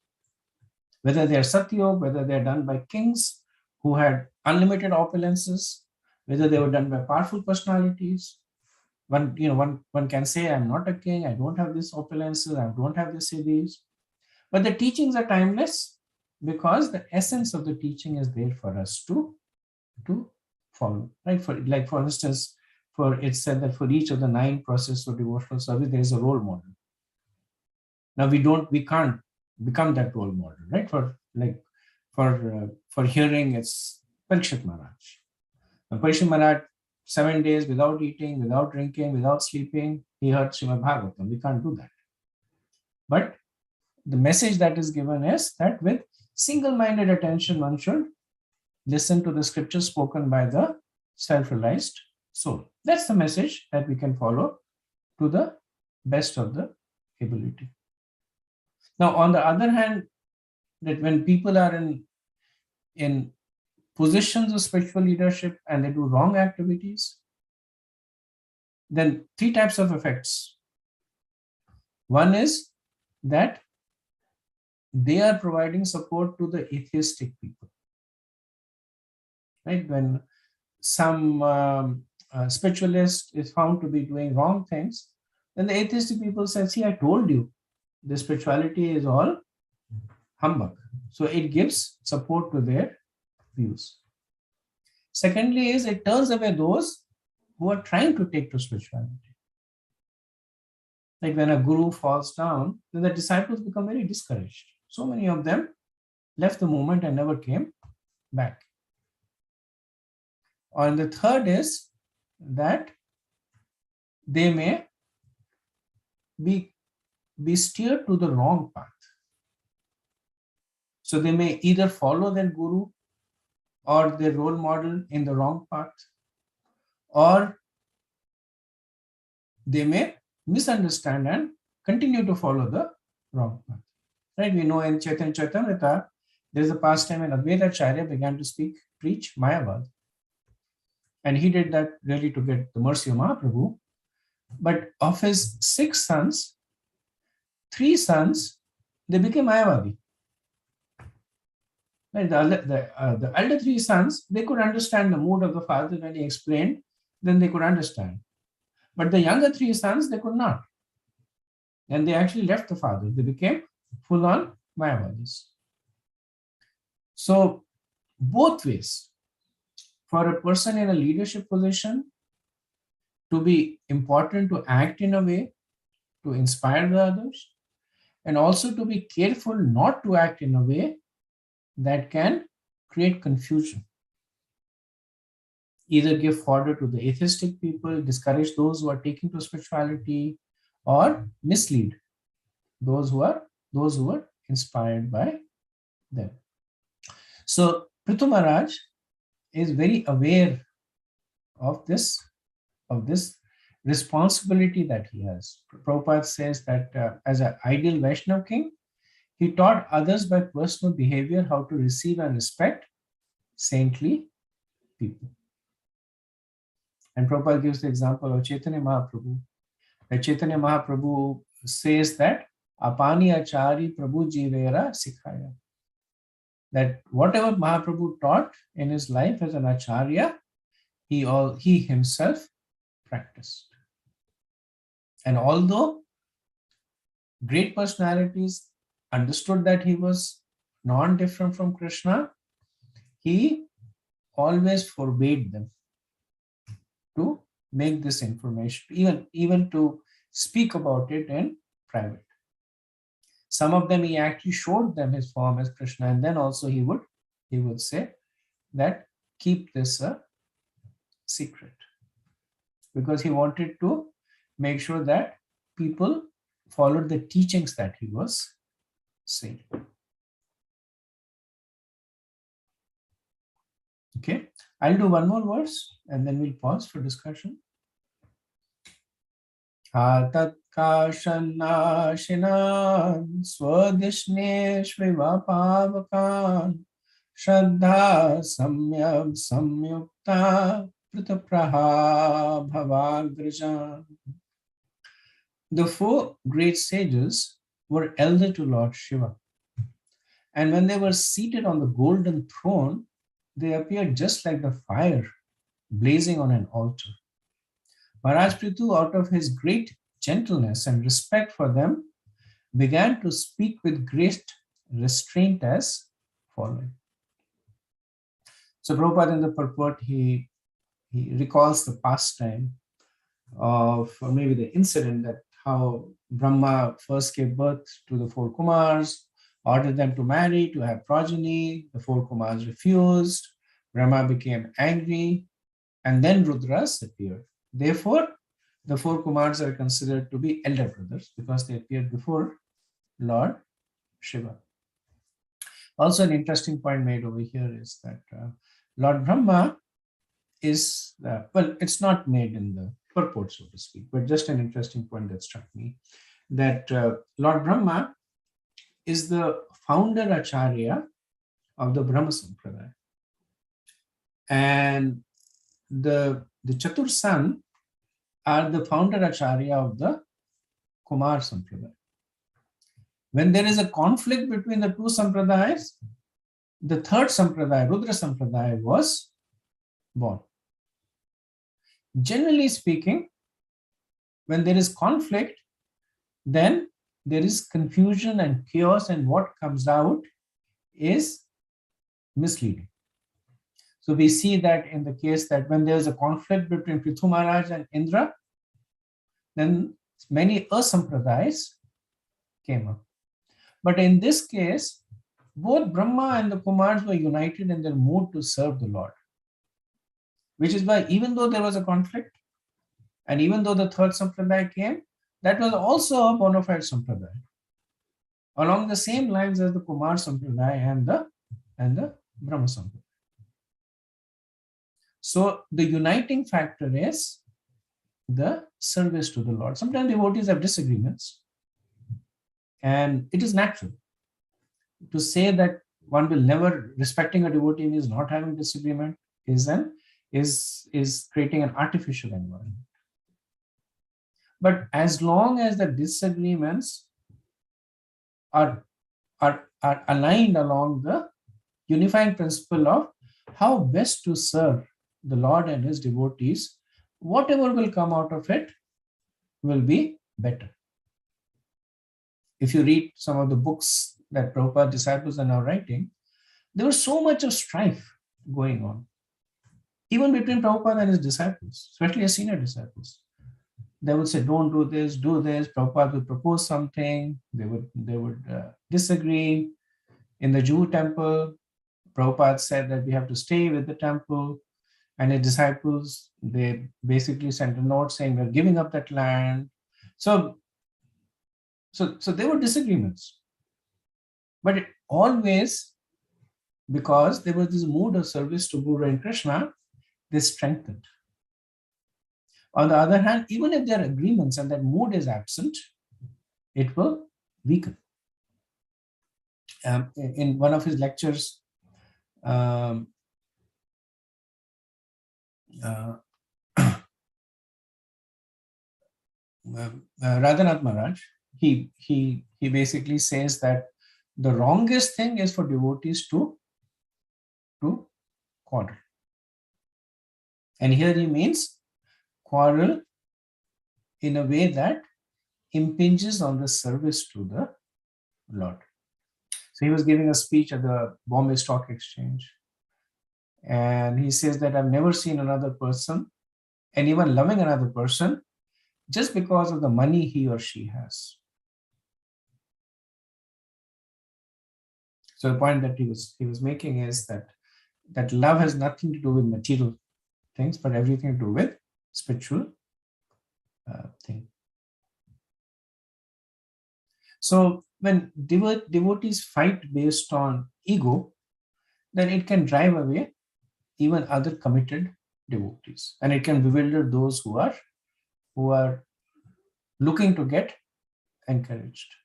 A: Whether they are Satyog, whether they are done by kings who had unlimited opulences, whether they were done by powerful personalities. One can say, I'm not a king, I don't have this opulences, I don't have this siddhis. But the teachings are timeless because the essence of the teaching is there for us to follow. Right? For instance, it's said that for each of the 9 processes of devotional service, there is a role model. Now we can't become that role model, right? For hearing, it's Parikshit Maharaj. Now, Parikshit Maharaj, 7 days without eating, without drinking, without sleeping, he heard Srimad Bhagavatam. We can't do that. But the message that is given is that with single-minded attention, one should listen to the scriptures spoken by the self-realized soul. That's the message that we can follow to the best of the ability. Now, on the other hand, that when people are in positions of spiritual leadership and they do wrong activities, then 3 types of effects. One is that they are providing support to the atheistic people. Right? When some spiritualist is found to be doing wrong things, then the atheistic people say, see, I told you, the spirituality is all humbug. So it gives support to their views. Secondly is it turns away those who are trying to take to spirituality. Like when a guru falls down, then the disciples become very discouraged. So many of them left the movement and never came back. And the third is that they may be steered to the wrong path. So they may either follow their guru or their role model in the wrong path, or they may misunderstand and continue to follow the wrong path. Right? We know in Chaitanya Charitamrita, there is a pastime when Advaita Acharya began to preach Mayavad. And he did that really to get the mercy of Mahaprabhu. But of his 6 sons, 3 sons, they became Mayavadi. Right? The elder 3 sons, they could understand the mood of the father when he explained, then they could understand. But the younger 3 sons, they could not. And they actually left the father. They became full-on Mayavadis. So both ways, for a person in a leadership position to be important to act in a way to inspire the others, and also to be careful not to act in a way that can create confusion. Either give fodder to the atheistic people, discourage those who are taking to spirituality, or mislead those who were inspired by them. So Prithu Maharaj is very aware of this responsibility that he has. Prabhupada says that as an ideal Vaishnav king, he taught others by personal behavior how to receive and respect saintly people. And Prabhupada gives the example of Chaitanya Mahaprabhu. That Chaitanya Mahaprabhu says that Apani Achari Prabhu Jivera Sikhaya. That whatever Mahaprabhu taught in his life as an Acharya, he himself practiced. And although great personalities understood that he was non-different from Krishna, he always forbade them to make this information, even to speak about it in private. Some of them he actually showed them his form as Krishna, and then also he would say that keep this a secret, because he wanted to make sure that people followed the teachings that he was saying. Okay, I'll do one more verse and then we'll pause for discussion. Tatkashanashinan swadishneshrivapavakan Shraddha samyam samyukta pritapraha bhavagrajan. The four great sages were elder to Lord Shiva. And when they were seated on the golden throne, they appeared just like the fire blazing on an altar. Maharaj Prithu, out of his great gentleness and respect for them, began to speak with great restraint as following. So Prabhupada in the purport, he recalls the pastime of, or maybe the incident, that how Brahma first gave birth to the four Kumars, ordered them to marry, to have progeny. The four Kumars refused. Brahma became angry, and then Rudras appeared. Therefore, the four Kumars are considered to be elder brothers because they appeared before Lord Shiva. Also, an interesting point made over here is that Lord Brahma is, well, it's not made in the purport, so to speak, but just an interesting point that struck me, that Lord Brahma is the founder Acharya of the Brahma Sampradaya. And the Chatur San are the founder Acharya of the Kumar Sampradaya. When there is a conflict between the two Sampradayas, the third Sampradaya, Rudra Sampradaya, was born. Generally speaking, when there is conflict, then there is confusion and chaos, and what comes out is misleading. So we see that in the case that when there is a conflict between Prithu Maharaj and Indra, then many asampradayas came up. But in this case, both Brahma and the Kumars were united in their mood to serve the Lord. Which is why even though there was a conflict, and even though the third sampradaya came, that was also a bona fide sampradaya, along the same lines as the Kumar sampradaya and the Brahma sampradaya. So the uniting factor is the service to the Lord. Sometimes devotees have disagreements, and it is natural to say that one will never, respecting a devotee means not having disagreement, is creating an artificial environment. But as long as the disagreements are aligned along the unifying principle of how best to serve the Lord and his devotees, whatever will come out of it will be better. If you read some of the books that Prabhupada disciples are now writing, there was so much of strife going on, even between Prabhupada and his disciples, especially his senior disciples. They would say, don't do this, do this. Prabhupada would propose something. They would disagree. In the Jew temple, Prabhupada said that we have to stay with the temple. And his disciples, they basically sent a note saying, we're giving up that land. So So there were disagreements, but it always, because there was this mood of service to Guru and Krishna, they strengthened. On the other hand, even if there are agreements and that mood is absent, it will weaken. In one of his lectures, um, Radhanath Maharaj, he basically says that the wrongest thing is for devotees to quarrel. And here he means quarrel in a way that impinges on the service to the Lord. So he was giving a speech at the Bombay Stock Exchange. And he says that I've never seen another person, and even loving another person, just because of the money he or she has. So the point that he was making is that love has nothing to do with material things, but everything to do with spiritual thing. So when devotees fight based on ego, then it can drive away even other committed devotees, and it can bewilder those who are looking to get encouraged.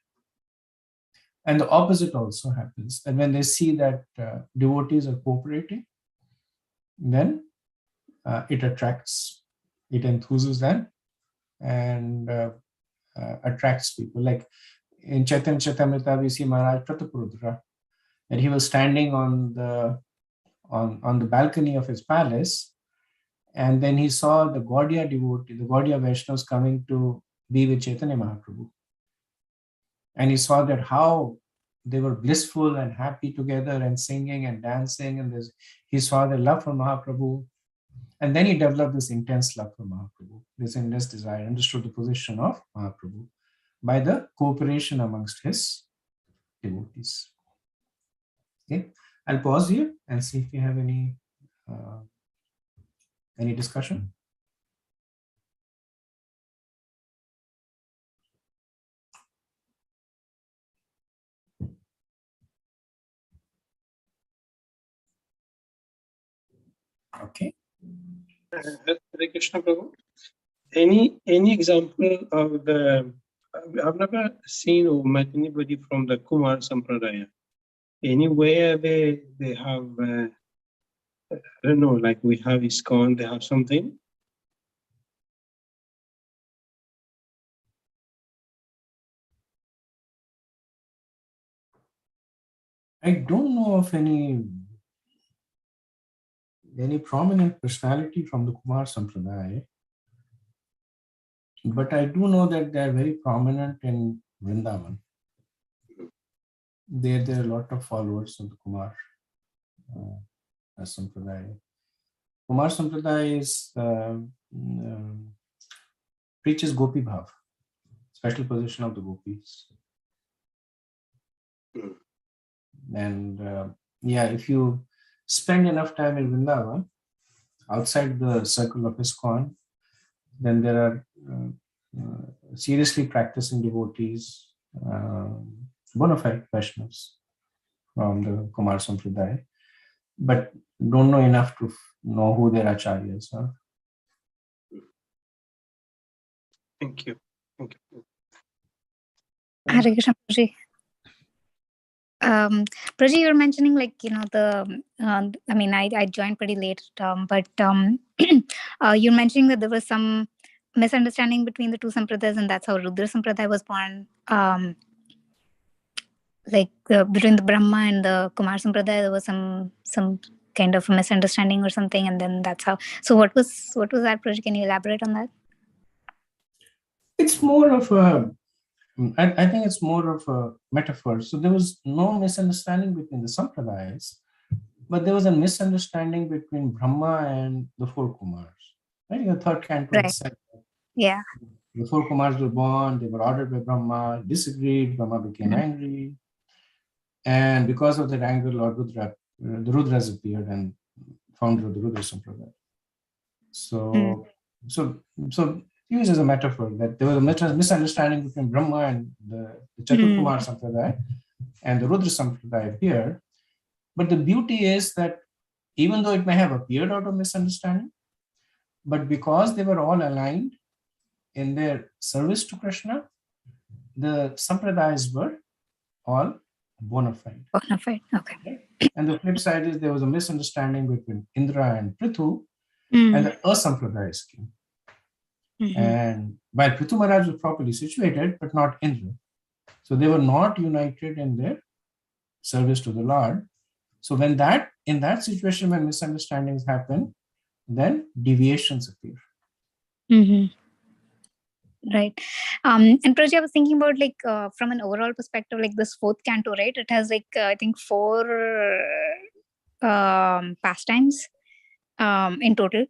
A: And the opposite also happens, that when they see that devotees are cooperating, then it attracts, it enthuses them, and attracts people. Like in Chaitanya Charitamrita, we see Maharaj Pratapurudra, and he was standing on the balcony of his palace, and then he saw the Gaudiya devotee, the Gaudiya Vaishnavas coming to be with Chaitanya Mahaprabhu. And he saw that how they were blissful and happy together and singing and dancing, and he saw their love for Mahaprabhu. And then he developed this intense love for Mahaprabhu, this intense desire, understood the position of Mahaprabhu by the cooperation amongst his devotees. Okay, I'll pause here and see if you have any discussion. Okay.
C: Hare Krishna Prabhu. Any example of the? I've never seen or met anybody from the Kumar Sampradaya. Anywhere they have, I don't know, like we have ISKCON, they have something.
A: I don't know of any prominent personality from the Kumar Sampradaya, but I do know that they are very prominent in Vrindavan. There are a lot of followers of the Kumar Sampradaya. Kumar Sampradaya is preaches Gopi Bhav, special position of the gopis. And if you spend enough time in Vrindavan, outside the circle of ISKCON, then there are seriously practicing devotees, bona fide Vaishnavas from the Kumar Sampradaya, but don't know enough to know who their acharyas are.
C: Thank you. Thank you.
D: Hare Krishna Prabhuji. Prabhuji, you were mentioning I joined pretty late, but you're mentioning that there was some misunderstanding between the two sampradayas, and that's how Rudra Sampradaya was born. Between the Brahma and the Kumar Sampradaya, there was some kind of misunderstanding or something, and then that's how. So what was that, Prabhuji? Can you elaborate on that?
A: It's more of I think it's more of a metaphor. So there was no misunderstanding between the Sampradayas, but there was a misunderstanding between Brahma and the four Kumars. Right? The third canto said that.
D: Yeah.
A: The four Kumars were born, they were ordered by Brahma, disagreed, Brahma became angry. And because of that anger, Lord Rudra, the Rudras appeared and founder of the Rudra Sampradaya. So used as a metaphor that there was a misunderstanding between Brahma and the Chaturkumar Sampradaya and the Rudra Sampradaya here. But the beauty is that even though it may have appeared out of misunderstanding, but because they were all aligned in their service to Krishna, the Sampradayas were all bona fide.
D: Bona fide. Okay.
A: And the flip side is there was a misunderstanding between Indra and Prithu, and the Asampradayas came. And while Prithu Maharaj was properly situated, but not Indra. So they were not united in their service to the Lord. So when in that situation, when misunderstandings happen, then deviations appear.
D: Right. And Prajya, I was thinking about like from an overall perspective, like this fourth canto, right? It has like I think 4 pastimes in total.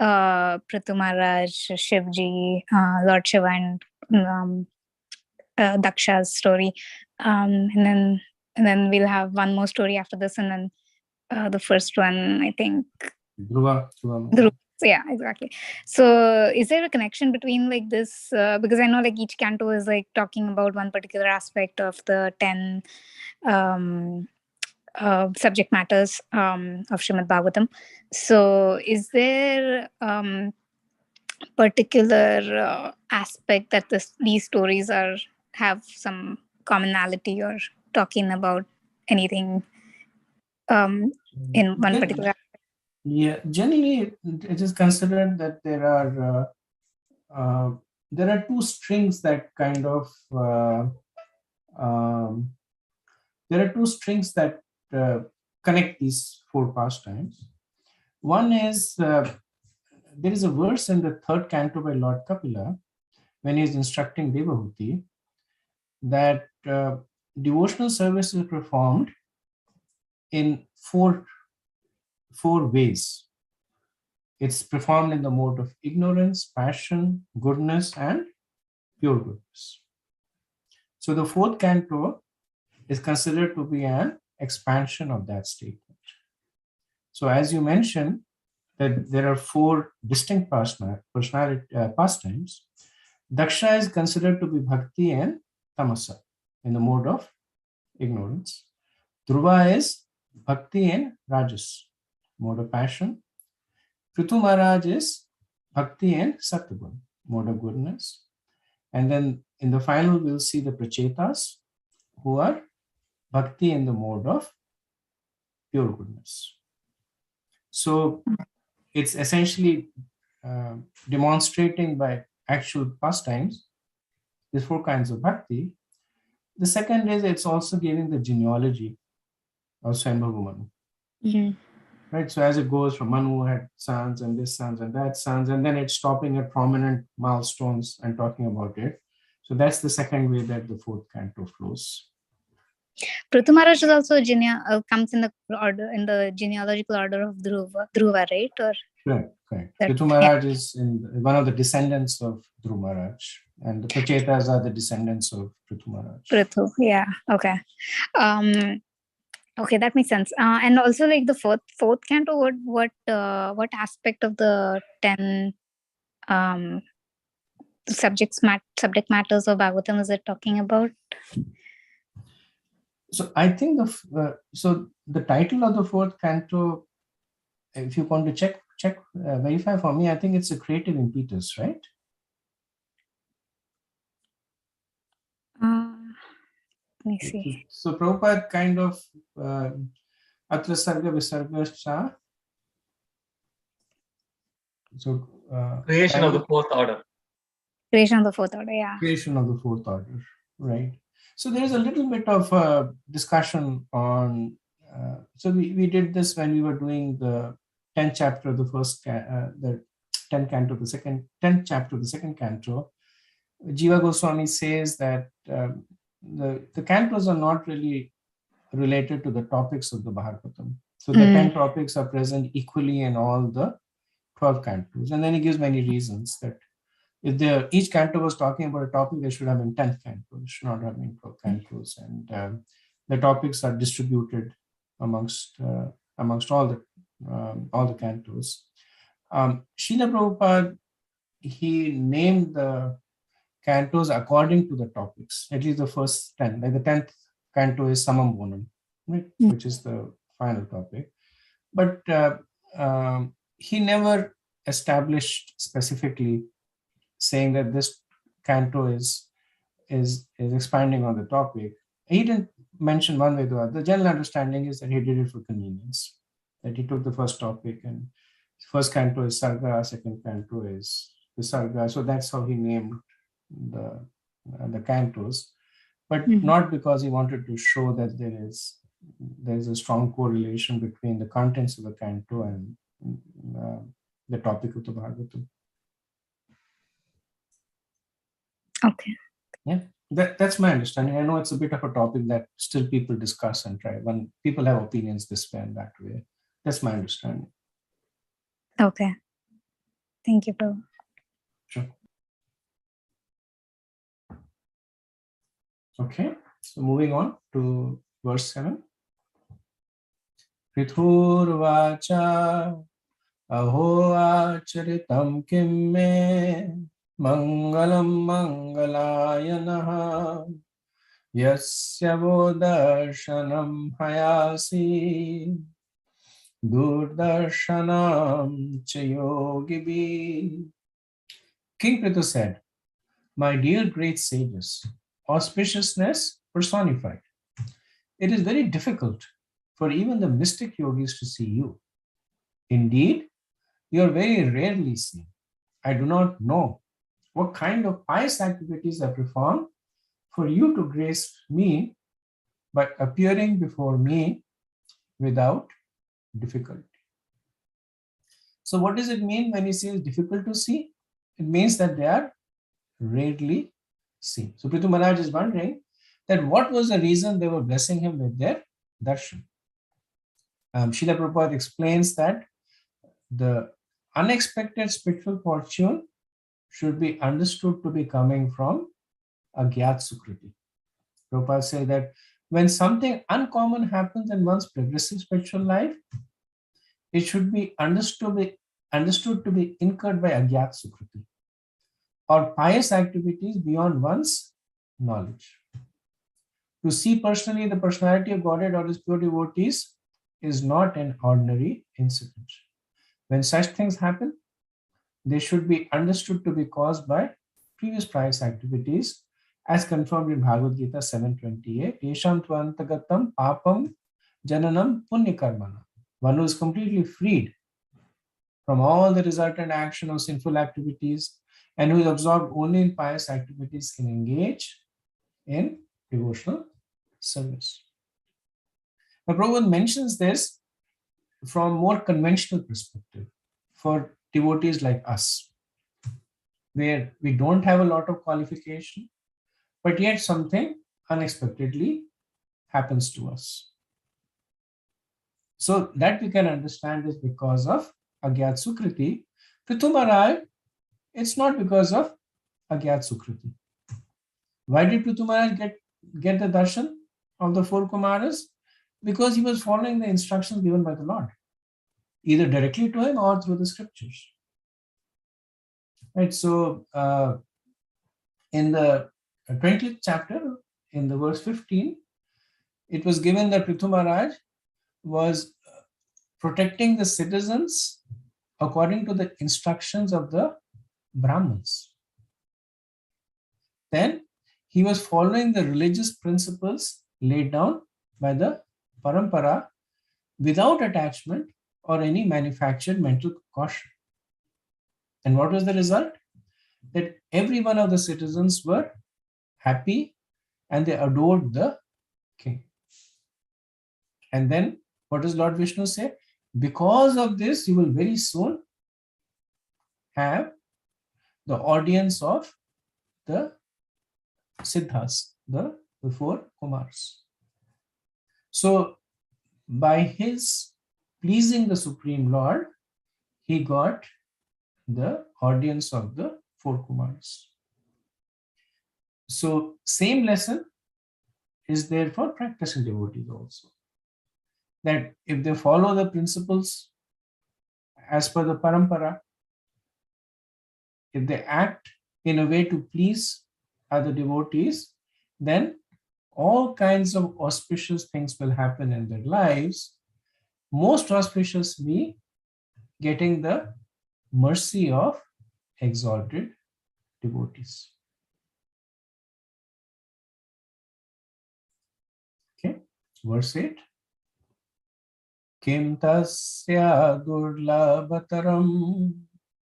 D: Prithu Maharaj, Shivji, Lord Shiva, and Daksha's story, and then we'll have one more story after this, and then the first one, I think.
A: Dhruva.
D: Yeah, exactly. So is there a connection between like this? Because I know like each canto is like talking about one particular aspect of the 10 subject matters of Srimad Bhagavatam. So is there particular aspect that these stories have some commonality or talking about anything in one particular aspect?
A: Yeah, generally it is considered that there are 2 strings that kind of there are 2 strings that connect these 4 pastimes. One is there is a verse in the 3rd canto by Lord Kapila when he is instructing Devahuti that devotional service is performed in 4 ways. It's performed in the mode of ignorance, passion, goodness, and pure goodness. So the 4th canto is considered to be an expansion of that statement. So as you mentioned, that there are 4 distinct pastimes. Daksha is considered to be bhakti and tamasa in the mode of ignorance. Dhruva is bhakti and rajas, mode of passion. Prithu Maharaj is bhakti and sattvagun, mode of goodness. And then in the final, we'll see the prachetas who are bhakti in the mode of pure goodness. So it's essentially demonstrating by actual pastimes these 4 kinds of bhakti. The second is it's also giving the genealogy of Swayambhavu Manu. Right, so as it goes from Manu had sons and this sons and that sons, and then it's stopping at prominent milestones and talking about it. So that's the second way that the 4th canto flows.
D: Prithu Maharaj is also comes in the order, in the genealogical order of Dhruva, right? Or
A: correct. Prithu Maharaj is one of the descendants of Dhruva Maharaj, and the Prachetas are the descendants of Prithu Maharaj.
D: Prithu, yeah, okay. Okay, that makes sense. And also, like the fourth canto, what aspect of the 10 subject matters of Bhagavatam is it talking about?
A: So I think the title of the 4th canto, if you want to verify for me, I think it's a creative impetus, right?
D: Let me see.
A: So Prabhupada kind of Atra Sarga Visarga. So
E: creation of the 4th order.
D: Creation of the 4th order, yeah.
A: Creation of the 4th order, right? So there's a little bit of discussion on. So we did this when we were doing the 10th chapter of the the 10th canto, the 10th chapter of the 2nd canto. Jiva Goswami says that the cantos are not really related to the topics of the Bhagavatam. So the 10 topics are present equally in all the 12 cantos. And then he gives many reasons that if each canto was talking about a topic, there should have been 10th canto. There should not have been 12 cantos. And the topics are distributed amongst all the cantos. Srila Prabhupada he named the cantos according to the topics, at least the first 10. Like the 10th canto is Samam Bonam, right? Which is the final topic. But he never established specifically saying that this canto is expanding on the topic. He didn't mention one way or the other. The general understanding is that he did it for convenience, that he took the first topic and first canto is Sarga, second canto is Visarga. So that's how he named the cantos, but not because he wanted to show that there is a strong correlation between the contents of the canto and the topic of the Bhagavatam.
D: Okay.
A: Yeah, that's my understanding. I know it's a bit of a topic that still people discuss and try. When people have opinions this way and that way, that's my understanding.
D: Okay. Thank you, Prabhu.
A: Sure. Okay, so moving on to verse 7. Prithurvacha aho acharitam kim me mangalam mangalayanaha yasya vodarshanam hayasi durdarshanam chayogibi. King Prithu said, "My dear great sages, auspiciousness personified, it is very difficult for even the mystic yogis to see you. Indeed, you are very rarely seen. I do not know what kind of pious activities I perform for you to grace me by appearing before me without difficulty." So what does it mean when he says difficult to see? It means that they are rarely seen. So Prithu Maharaj is wondering that what was the reason they were blessing him with their darshan. Srila Prabhupada explains that the unexpected spiritual fortune should be understood to be coming from Agyat Sukriti. Prabhupada says that when something uncommon happens in one's progressive spiritual life, it should be understood to be incurred by Agyat Sukriti, or pious activities beyond one's knowledge. To see personally the personality of Godhead or his pure devotees is not an ordinary incident. When such things happen, they should be understood to be caused by previous pious activities, as confirmed in Bhagavad Gita 7:28. Yesham tvantagatam papam jananam punyakarmana. One who is completely freed from all the resultant action of sinful activities and who is absorbed only in pious activities can engage in devotional service. Now, Prabhupada mentions this from more conventional perspective for devotees like us, where we don't have a lot of qualification, but yet something unexpectedly happens to us. So that we can understand is because of Agyat Sukriti. Prithu Maharaj, it's not because of Agyat Sukriti. Why did Prithu Maharaj get the darshan of the four Kumaras? Because he was following the instructions given by the Lord, either directly to him or through the scriptures. Right. So in the 20th chapter, in the verse 15, it was given that Prithu Maharaj was protecting the citizens according to the instructions of the Brahmins. Then he was following the religious principles laid down by the Parampara without attachment or any manufactured mental caution. And what was the result? That every one of the citizens were happy and they adored the king. And then what does Lord Vishnu say? Because of this, you will very soon have the audience of the Siddhas, the four Kumars. So by his pleasing the Supreme Lord, he got the audience of the four Kumars. So same lesson is there for practicing devotees also. That if they follow the principles as per the parampara, if they act in a way to please other devotees, then all kinds of auspicious things will happen in their lives. Most auspiciously, getting the mercy of exalted devotees. Okay, verse 8. Kim tasya durlabhataram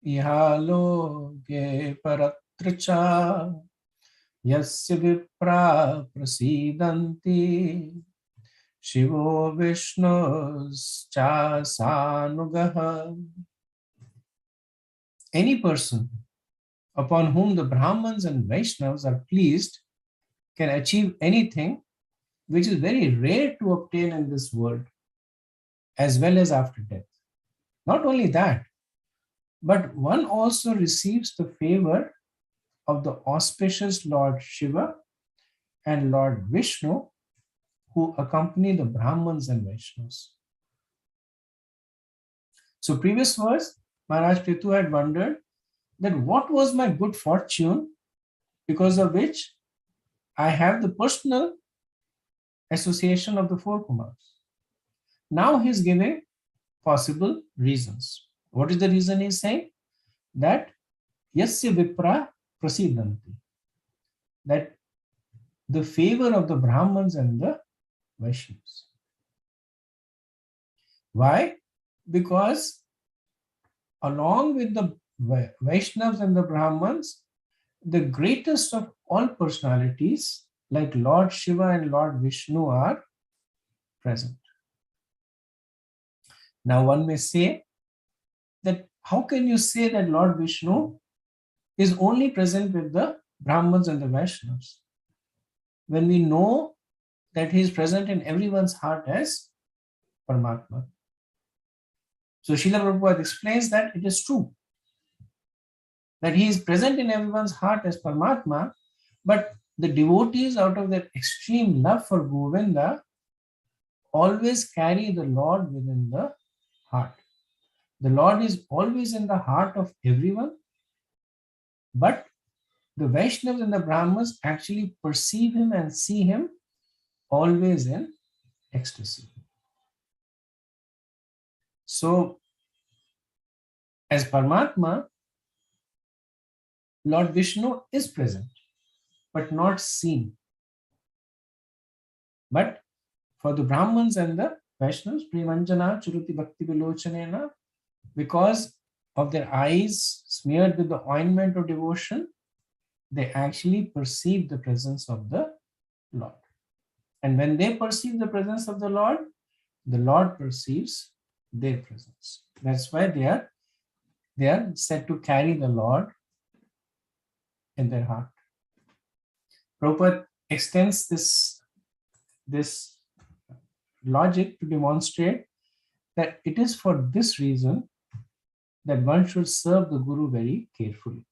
A: ihaloke paratracha yasya vipra prasidanti shivo vishnus cha sanugaha. Any person upon whom the Brahmins and Vaishnavas are pleased can achieve anything which is very rare to obtain in this world as well as after death. Not only that, but one also receives the favor of the auspicious Lord Shiva and Lord Vishnu who accompany the Brahmins and Vaishnavas. So previous verse, Maharaj Prithu had wondered that what was my good fortune because of which I have the personal association of the four Kumars. Now he's giving possible reasons. What is the reason he's saying? That yasya vipra prasidanti, that the favor of the Brahmins and the Vaishnavas. Why? Because along with the Vaishnavas and the Brahmins, the greatest of all personalities like Lord Shiva and Lord Vishnu are present. Now one may say that how can you say that Lord Vishnu is only present with the Brahmins and the Vaishnavas when we know that he is present in everyone's heart as Paramatma? So Srila Prabhupada explains that it is true that he is present in everyone's heart as Paramatma, but the devotees, out of their extreme love for Govinda, always carry the Lord within the heart. The Lord is always in the heart of everyone, but the Vaishnavas and the Brahmanas actually perceive him and see him always in ecstasy. So, as Paramatma, Lord Vishnu is present, but not seen. But for the Brahmins and the Vaishnavas, Premanjana Churuti Bhakti Vilochanena, because of their eyes smeared with the ointment of devotion, they actually perceive the presence of the Lord. And when they perceive the presence of the Lord perceives their presence. That's why they are said to carry the Lord in their heart. Prabhupada extends this logic to demonstrate that it is for this reason that one should serve the Guru very carefully.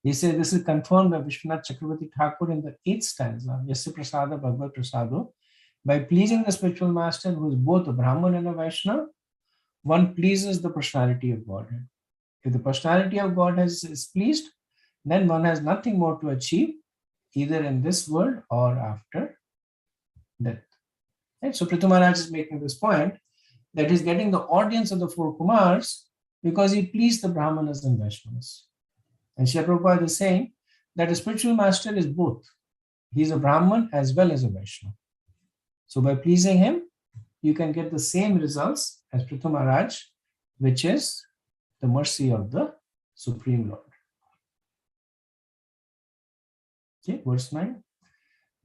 A: He said this is confirmed by Vishwanath Chakravarti Thakur in the 8th stanza, Yasya Prasada Bhagavad Prasado. By pleasing the spiritual master who is both a Brahman and a Vaishnava, one pleases the personality of Godhead. If the personality of God is pleased, then one has nothing more to achieve either in this world or after death. Right? So Prithu Maharaj is making this point that he's getting the audience of the four Kumars because he pleased the Brahmanas and Vaishnavas. And Srila Prabhupada is saying that a spiritual master is both. He's a Brahman as well as a Vaishnava. So by pleasing him, you can get the same results as Prithu Maharaj, which is the mercy of the Supreme Lord. Okay, verse 9.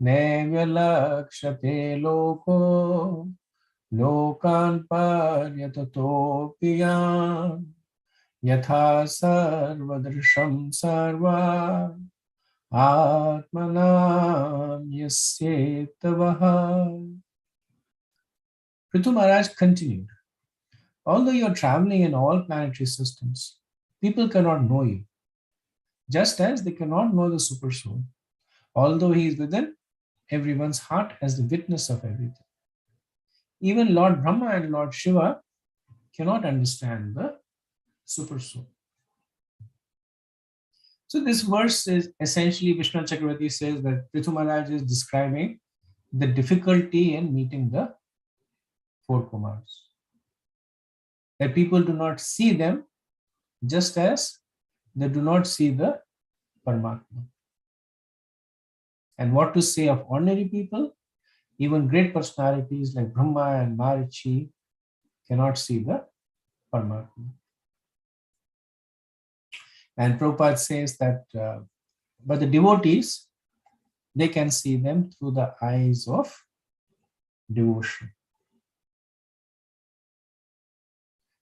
A: Nevyalakshate loko lokan paryatatopiyan yatha sarvadrisham sarva atmanam yasyetavaha. Prithu Maharaj continued, although you are traveling in all planetary systems, people cannot know you, just as they cannot know the Super Soul, although he is within everyone's heart as the witness of everything. Even Lord Brahma and Lord Shiva cannot understand the Super Soul. So this verse is essentially, Vishnu Chakravarti says that Prithu Maharaj is describing the difficulty in meeting the four Kumars. That people do not see them just as they do not see the Paramatma. And what to say of ordinary people? Even great personalities like Brahma and Maharishi cannot see the Paramatma. And Prabhupada says that, but the devotees, they can see them through the eyes of devotion.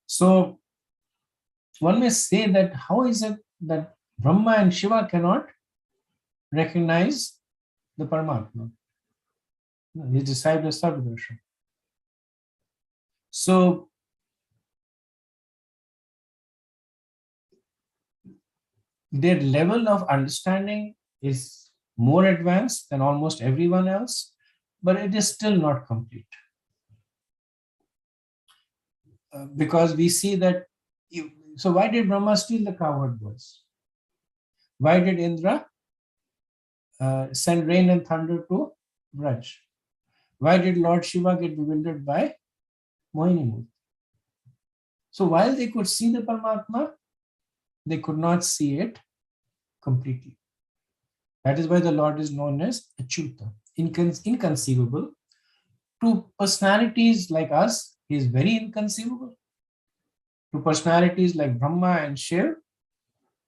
A: So one may say that how is it that Brahma and Shiva cannot recognize the Paramatma? His disciple is Sarvadarshan. So their level of understanding is more advanced than almost everyone else, but it is still not complete. Because we see that, so why did Brahma steal the cowherd boys? Why did Indra send rain and thunder to Braj? Why did Lord Shiva get bewildered by Mohini Murti? So while they could see the Paramatma, they could not see it completely. That is why the Lord is known as Achyuta, inconceivable. To personalities like us, he is very inconceivable. To personalities like Brahma and Shiv,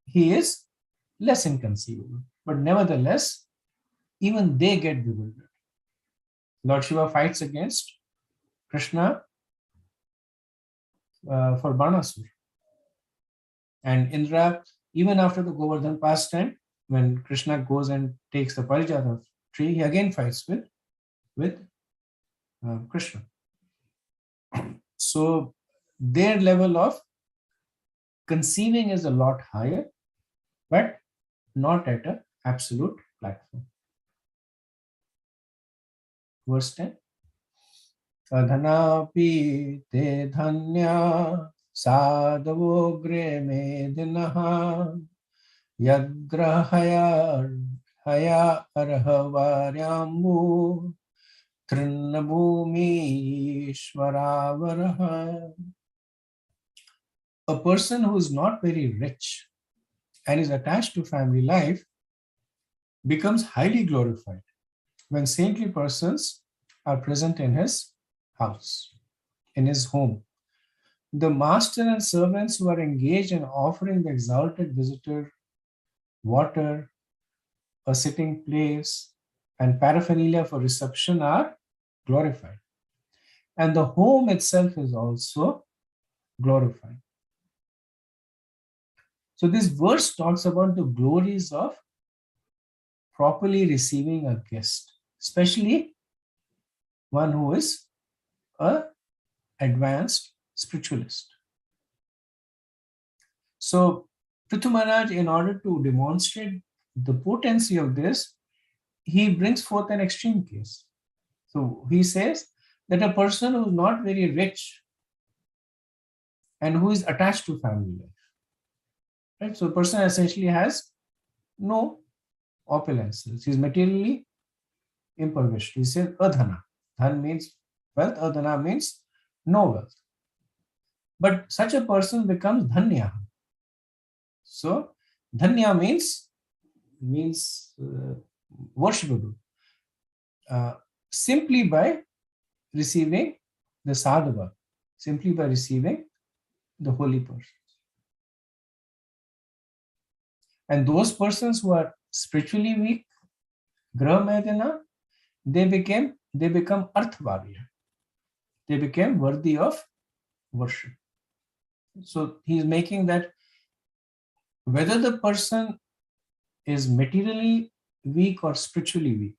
A: he is less inconceivable. But nevertheless, even they get bewildered. Lord Shiva fights against Krishna for Banasur. And Indra, even after the Govardhan pastime, when Krishna goes and takes the Parijata tree, he again fights with Krishna. So their level of conceiving is a lot higher, but not at an absolute platform. Verse 10. Adhanapi te dhanya sadhavogre medinaha yagrahaya haya arhavaryambu trinabhumi ishwaravaraha. A person who is not very rich and is attached to family life becomes highly glorified when saintly persons are present in his house, in his home. The master and servants who are engaged in offering the exalted visitor water, a sitting place, and paraphernalia for reception are glorified. And the home itself is also glorified. So this verse talks about the glories of properly receiving a guest, especially one who is an advanced spiritualist. So Prithu Maharaj, in order to demonstrate the potency of this, he brings forth an extreme case. So he says that a person who is not very rich and who is attached to family life, right? So a person essentially has no opulences. He is materially impoverished. He says adhana. Dhan means wealth, adhana means no wealth. But such a person becomes dhanya. So dhanya means worshipable. Simply by receiving the sadhava, simply by receiving the holy persons. And those persons who are spiritually weak, graha medana, they become arthvarya. They became worthy of worship. So he is making that whether the person is materially weak or spiritually weak,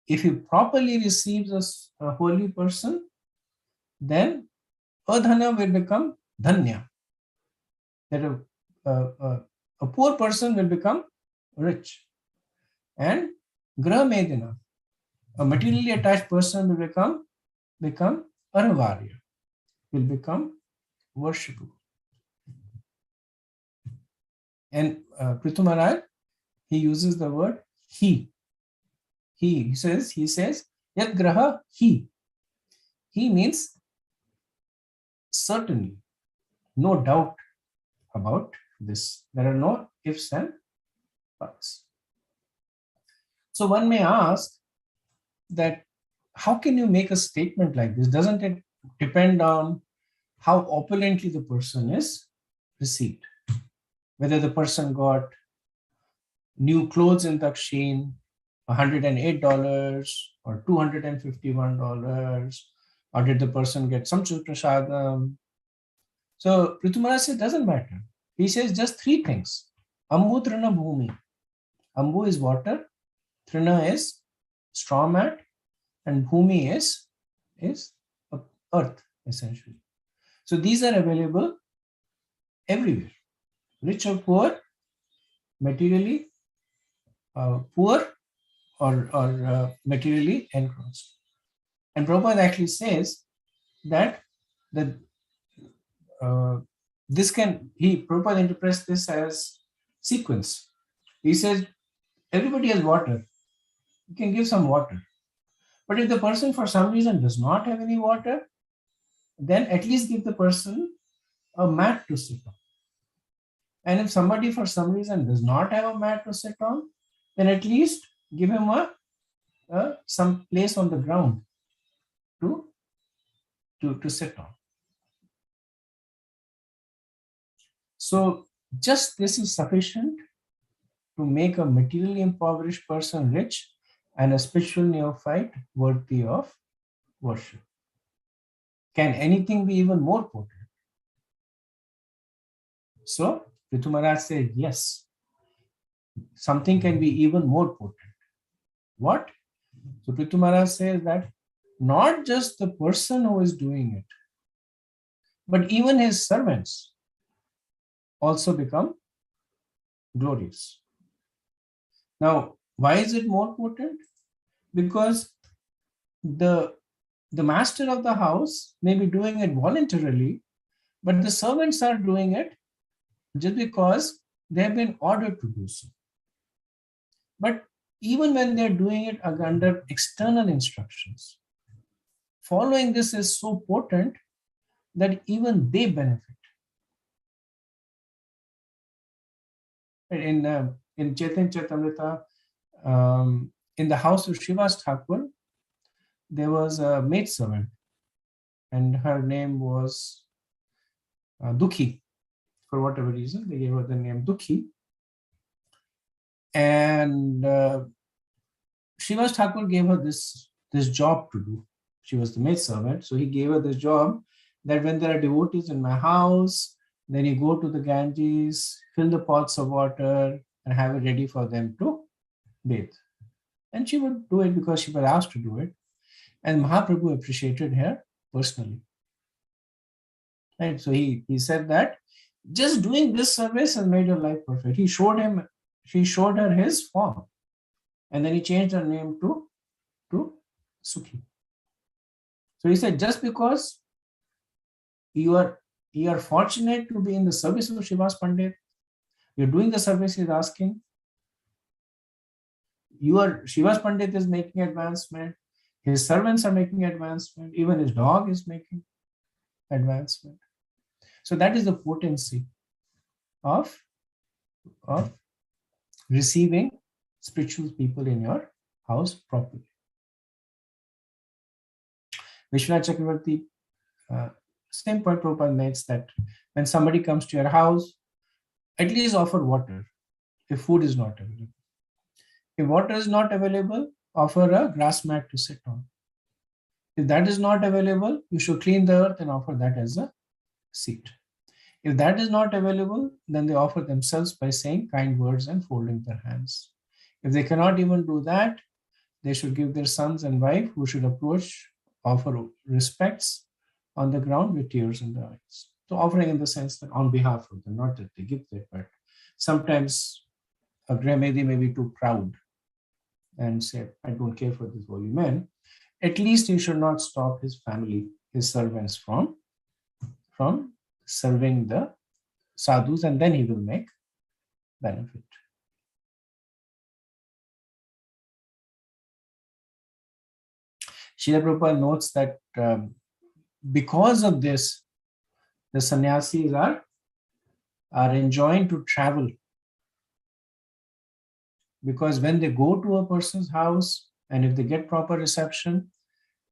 A: if he properly receives a holy person, then adhana will become dhanya. That a poor person will become rich. And graha medina, a materially attached person will become arvarya, will become worshipable. And Prithu Maharaj, he uses the word he. He says, Yat graha he. He means certainly, no doubt about this. There are no ifs and buts. So one may ask that how can you make a statement like this? Doesn't it depend on how opulently the person is received? Whether the person got new clothes in Dakshin, $108 or $251, or did the person get some Prasadam? So Prithu Maharaj says it doesn't matter. He says just three things. Ambu Trina Bhumi. Ambu is water, Trina is straw mat, and Bhumi is earth, essentially. So these are available everywhere. Rich or poor, materially poor or materially engrossed. And Prabhupada actually says that Prabhupada interprets this as sequence. He says, everybody has water. You can give some water. But if the person for some reason does not have any water, then at least give the person a mat to sit on. And if somebody for some reason does not have a mat to sit on, then at least give him some place on the ground to sit on. So just this is sufficient to make a materially impoverished person rich and a spiritual neophyte worthy of worship. Can anything be even more potent? So Prithu Maharaj said, yes, something can be even more potent. What? So Prithu Maharaj says that not just the person who is doing it, but even his servants also become glorious. Now, why is it more potent? Because the master of the house may be doing it voluntarily, but the servants are doing it just because they have been ordered to do so. But even when they're doing it under external instructions, following this is so potent that even they benefit. In Chaitanya Charitamrita, in the house of Srivas Thakur, there was a maidservant, and her name was Dukhi. For whatever reason, they gave her the name Dukhi. And Srivas Thakur gave her this job to do. She was the maidservant, so he gave her this job that when there are devotees in my house, then you go to the Ganges, fill the pots of water, and have it ready for them to bathe. And she would do it because she was asked to do it. And Mahaprabhu appreciated her personally. Right? So he said that just doing this service has made your life perfect. She showed her his form. And then he changed her name to Sukhi. So he said, just because you are fortunate to be in the service of Srivas Pandit, you're doing the service he's asking, Srivas Pandit is making advancement, his servants are making advancement, even his dog is making advancement. So that is the potency of receiving spiritual people in your house properly. Vishwanath Chakravarti, same point Prabhupada makes, that when somebody comes to your house, at least offer water if food is not available. If water is not available, offer a grass mat to sit on. If that is not available, you should clean the earth and offer that as a seat. If that is not available, then they offer themselves by saying kind words and folding their hands. If they cannot even do that, they should give their sons and wife, who should offer respects on the ground with tears in their eyes. So offering in the sense that on behalf of them, not that they give it, but sometimes a Graham-Edi may be too proud and say, I don't care for this holy man. At least he should not stop his family, his servants from serving the sadhus, and then he will make benefit. Srila Prabhupada notes that because of this, the sannyasis are enjoined to travel. Because when they go to a person's house and if they get proper reception,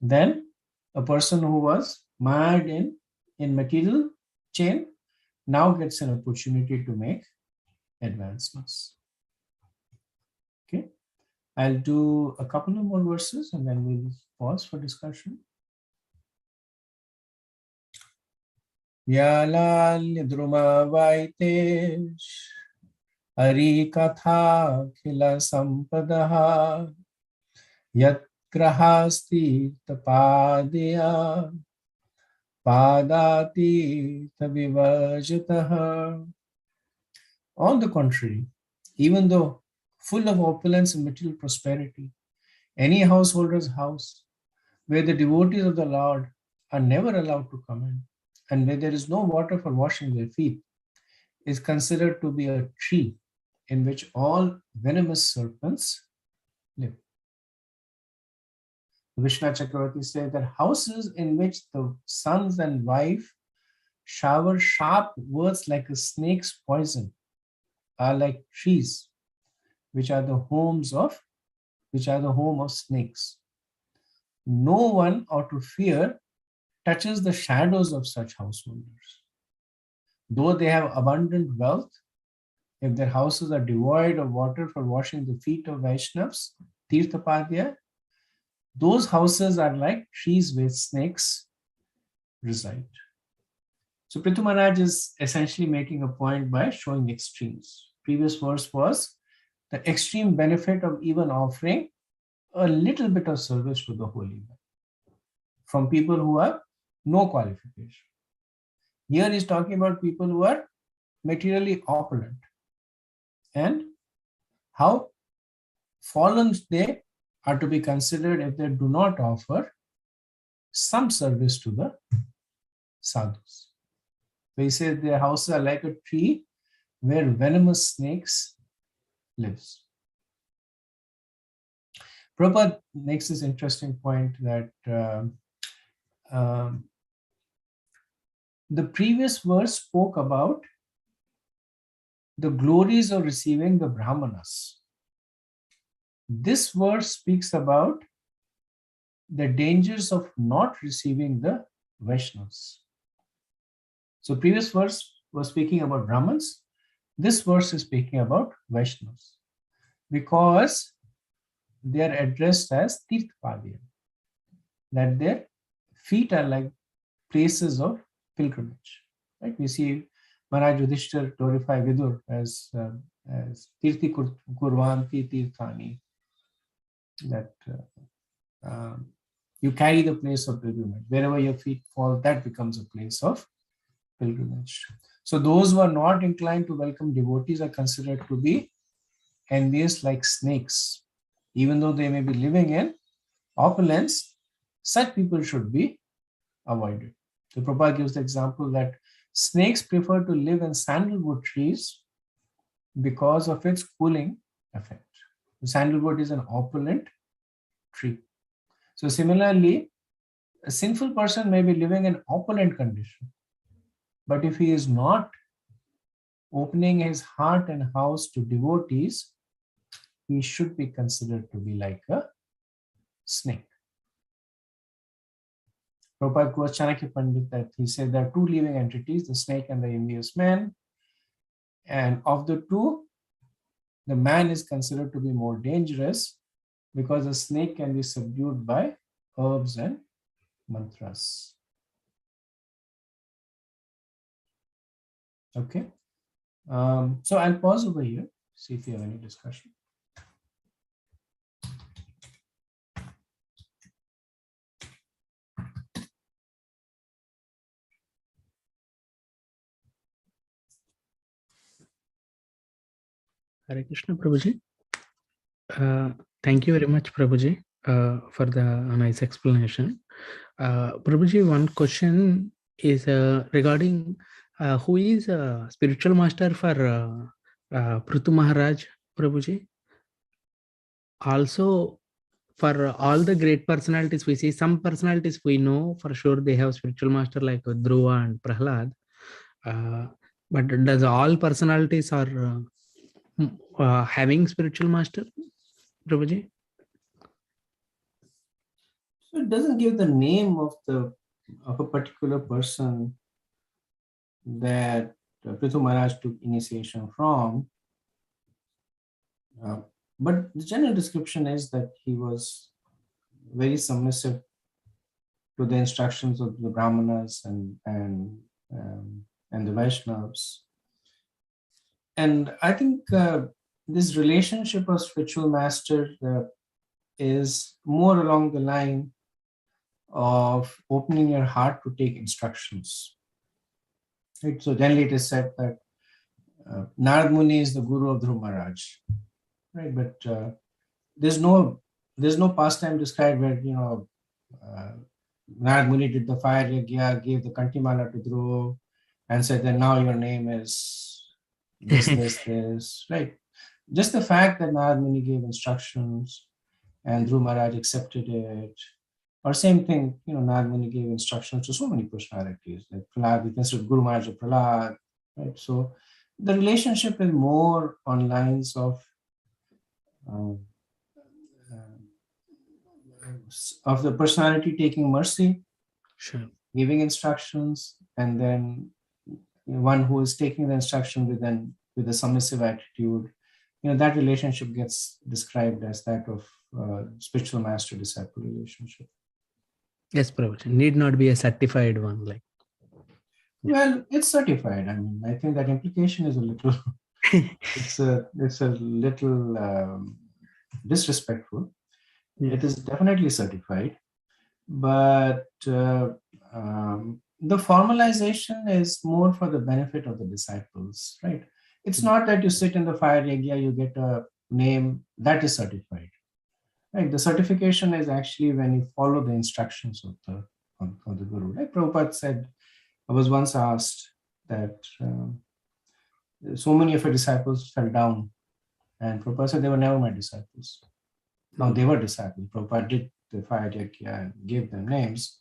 A: then a person who was mired in material chain now gets an opportunity to make advancements. Okay, I'll do a couple of more verses and then we'll pause for discussion. Yalalya Druma Vaitesh Hari Katha Khila Sampadaha Yat Grahasti Tapadya Padati Tavivajataha. On the contrary, even though full of opulence and material prosperity, any householder's house where the devotees of the Lord are never allowed to come in and where there is no water for washing their feet is considered to be a tree in which all venomous serpents live. Vishnu Chakravarti said that houses in which the sons and wife shower sharp words like a snake's poison are like trees, which are the home of snakes. No one ought to fear touches the shadows of such householders. Though they have abundant wealth, if their houses are devoid of water for washing the feet of Vaishnavas, Tirthapadya, those houses are like trees where snakes reside. So Prithu Maharaj is essentially making a point by showing extremes. Previous verse was the extreme benefit of even offering a little bit of service to the Holy One from people who have no qualification. Here he's talking about people who are materially opulent and how fallen they are to be considered if they do not offer some service to the sadhus. So he says their houses are like a tree where venomous snakes lives. Prabhupada makes this interesting point that the previous verse spoke about the glories of receiving the Brahmanas. This verse speaks about the dangers of not receiving the Vaishnavas. So previous verse was speaking about Brahmins. This verse is speaking about Vaishnavas because they are addressed as Tirthapadya, that their feet are like places of pilgrimage. Right? We see Maharaj Yudhishthir glorify Vidur as Tirthi Kurvanti Tirthani, that you carry the place of pilgrimage. Wherever your feet fall, that becomes a place of pilgrimage. So those who are not inclined to welcome devotees are considered to be envious like snakes. Even though they may be living in opulence, such people should be avoided. So Prabhupada gives the example that snakes prefer to live in sandalwood trees because of its cooling effect. Sandalwood is an opulent tree. So similarly, a sinful person may be living in opulent condition, but if he is not opening his heart and house to devotees, he should be considered to be like a snake. Prabhupada quotes Chanakya Pandit that he said there are two living entities, the snake and the envious man. And of the two, the man is considered to be more dangerous because the snake can be subdued by herbs and mantras. Okay. So I'll pause over here, see if you have any discussion.
B: Hare Krishna, Prabhuji. Thank you very much, Prabhuji, for the nice explanation. Prabhuji, one question is regarding who is a spiritual master for Prithu Maharaj, Prabhuji. Also, for all the great personalities we see, some personalities we know for sure they have spiritual master like Dhruva and Prahlad. But does all personalities are having spiritual master, Prabhuji?
A: So it doesn't give the name of a particular person that Prithu Maharaj took initiation from. But the general description is that he was very submissive to the instructions of the Brahmanas and the Vaishnavas. And I think this relationship of spiritual master is more along the line of opening your heart to take instructions. Right? So generally it is said that Narad Muni is the guru of Dhruva Maharaj. Right, but there's no pastime described where Narad Muni did the fire yagya, gave the kantimala to Dhruva, and said that now your name is this, right? Just the fact that Narad Muni gave instructions and Dhruva Maharaj accepted it, or same thing, Narad Muni gave instructions to so many personalities, like Prahlad, we consider Guru Maharaj of Prahlad, right? So the relationship is more on lines of the personality taking mercy,
B: Sure.
A: giving instructions, and then one who is taking the instruction with a submissive attitude. That relationship gets described as that of spiritual master-disciple relationship.
B: Yes, Prabhuji. Need not be a certified one, like.
A: Well, it's certified. I mean, I think that implication is a little. it's a little disrespectful.
B: Yes.
A: It is definitely certified, but the formalization is more for the benefit of the disciples, right? It's not that you sit in the fire yagya, you get a name that is certified, right? The certification is actually when you follow the instructions of the guru. Like Prabhupada said, I was once asked that so many of your disciples fell down, and Prabhupada said they were never my disciples. Now they were disciples. Prabhupada did the fire yagya and gave them names,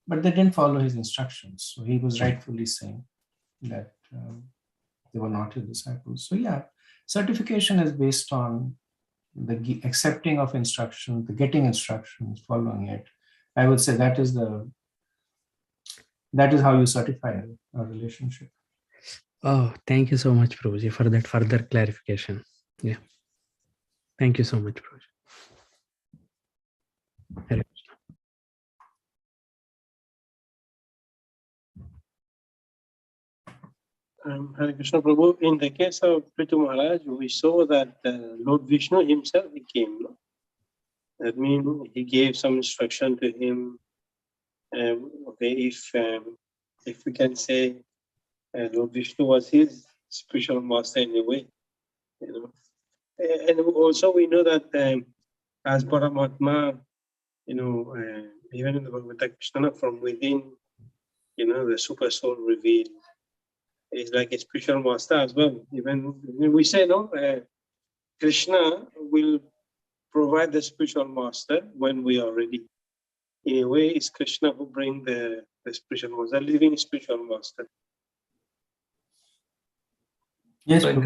A: but they didn't follow his instructions. So he was rightfully saying that they were not his disciples. So yeah, certification is based on the accepting of instruction, the getting instructions, following it. I would say that is how you certify a relationship.
B: Oh, thank you so much, Prabhuji, for that further clarification. Yeah. Thank you so much, Prabhuji. Hare Krishna.
C: Hare Krishna Prabhu, in the case of Prithu Maharaj, we saw that Lord Vishnu himself came. No? That means he gave some instruction to him. Okay, if we can say Lord Vishnu was his spiritual master in a way, and also we know that as Paramatma, even in the Bhagavad Krishna, from within, the super soul revealed is like a spiritual master as well. Even we say, Krishna will provide the spiritual master when we are ready. In a way, it's Krishna who brings the spiritual master, the living spiritual master.
A: Yes.
E: So in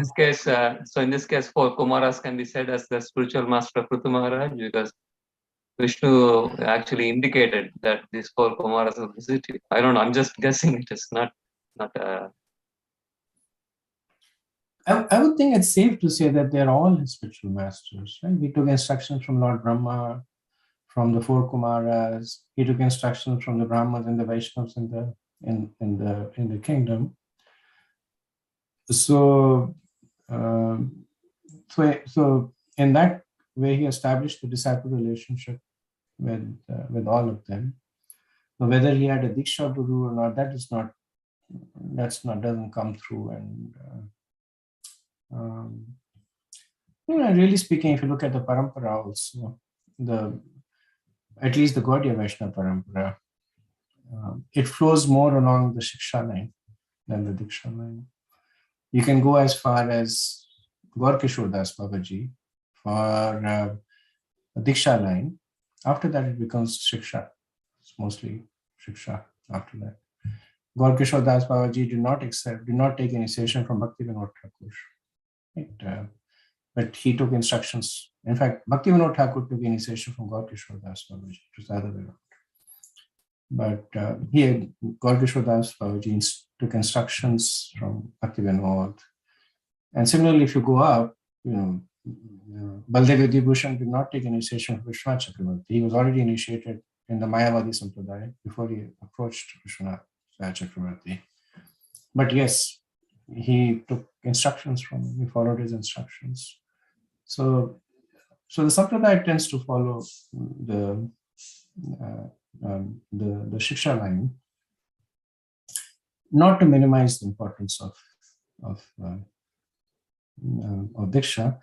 E: this case, four Kumaras can be said as the spiritual master of Prithu Maharaj, because Vishnu actually indicated that these four Kumaras will visit you. I don't know. I'm just guessing. It is not.
A: I would think it's safe to say that they're all his spiritual masters. Right? He took instructions from Lord Brahma, from the four Kumaras. He took instructions from the Brahmas and the Vaishnavas in the kingdom. So in that way, he established the disciple relationship with all of them. So whether he had a Diksha Guru or not, doesn't come through. And really speaking, if you look at the parampara also, at least the Gaudiya Vaishnava parampara, it flows more along the Shiksha line than the Diksha line. You can go as far as Gaur Kishore Das Babaji for Diksha line. After that, it becomes Shiksha. It's mostly Shiksha after that. Gaur Kishore Das Babaji did not take initiation from Bhakti Vinod Thakur. Right? But he took instructions. In fact, Bhakti Vinod Thakur took initiation from Gaur Kishore Das Babaji. It was the other way around. But here, Gaur Kishore Das Babaji took instructions from Bhakti Vinod. And similarly, if you go up, Baldev Vibhushan did not take initiation from Vishwanath Chakravarti. He was already initiated in the Mayavadi Sampradaya before he approached Vishwanath Chakravarti. But yes, he took instructions he followed his instructions. So the Sampradaya tends to follow the Shiksha line, not to minimize the importance of Diksha.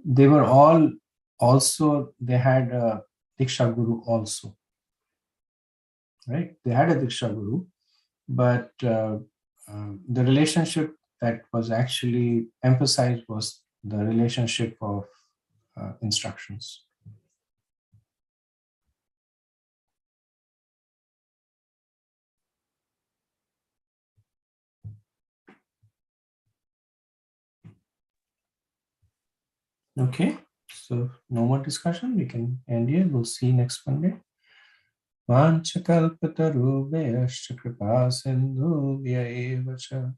A: They were all also, they had a Diksha Guru also, right? They had a Diksha Guru, but the relationship that was actually emphasized was the relationship of instructions. Okay, so no more discussion. We can end here. We'll see you next Monday. Vanchakalpatarubhyascha kripa sindhubhya eva cha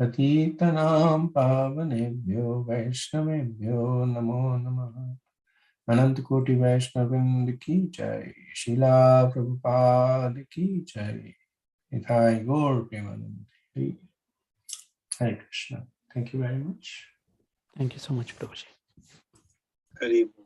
A: patitanam pavanebhyo vaishnavebhyo namo namaha. Anant Koti Vaishnavind ki jai, Srila Prabhupada ki jai, Nithai Gaur Premanand. Hare Krishna. Thank you very much.
B: Thank you so much, Prabhuji.
C: Hari Bol.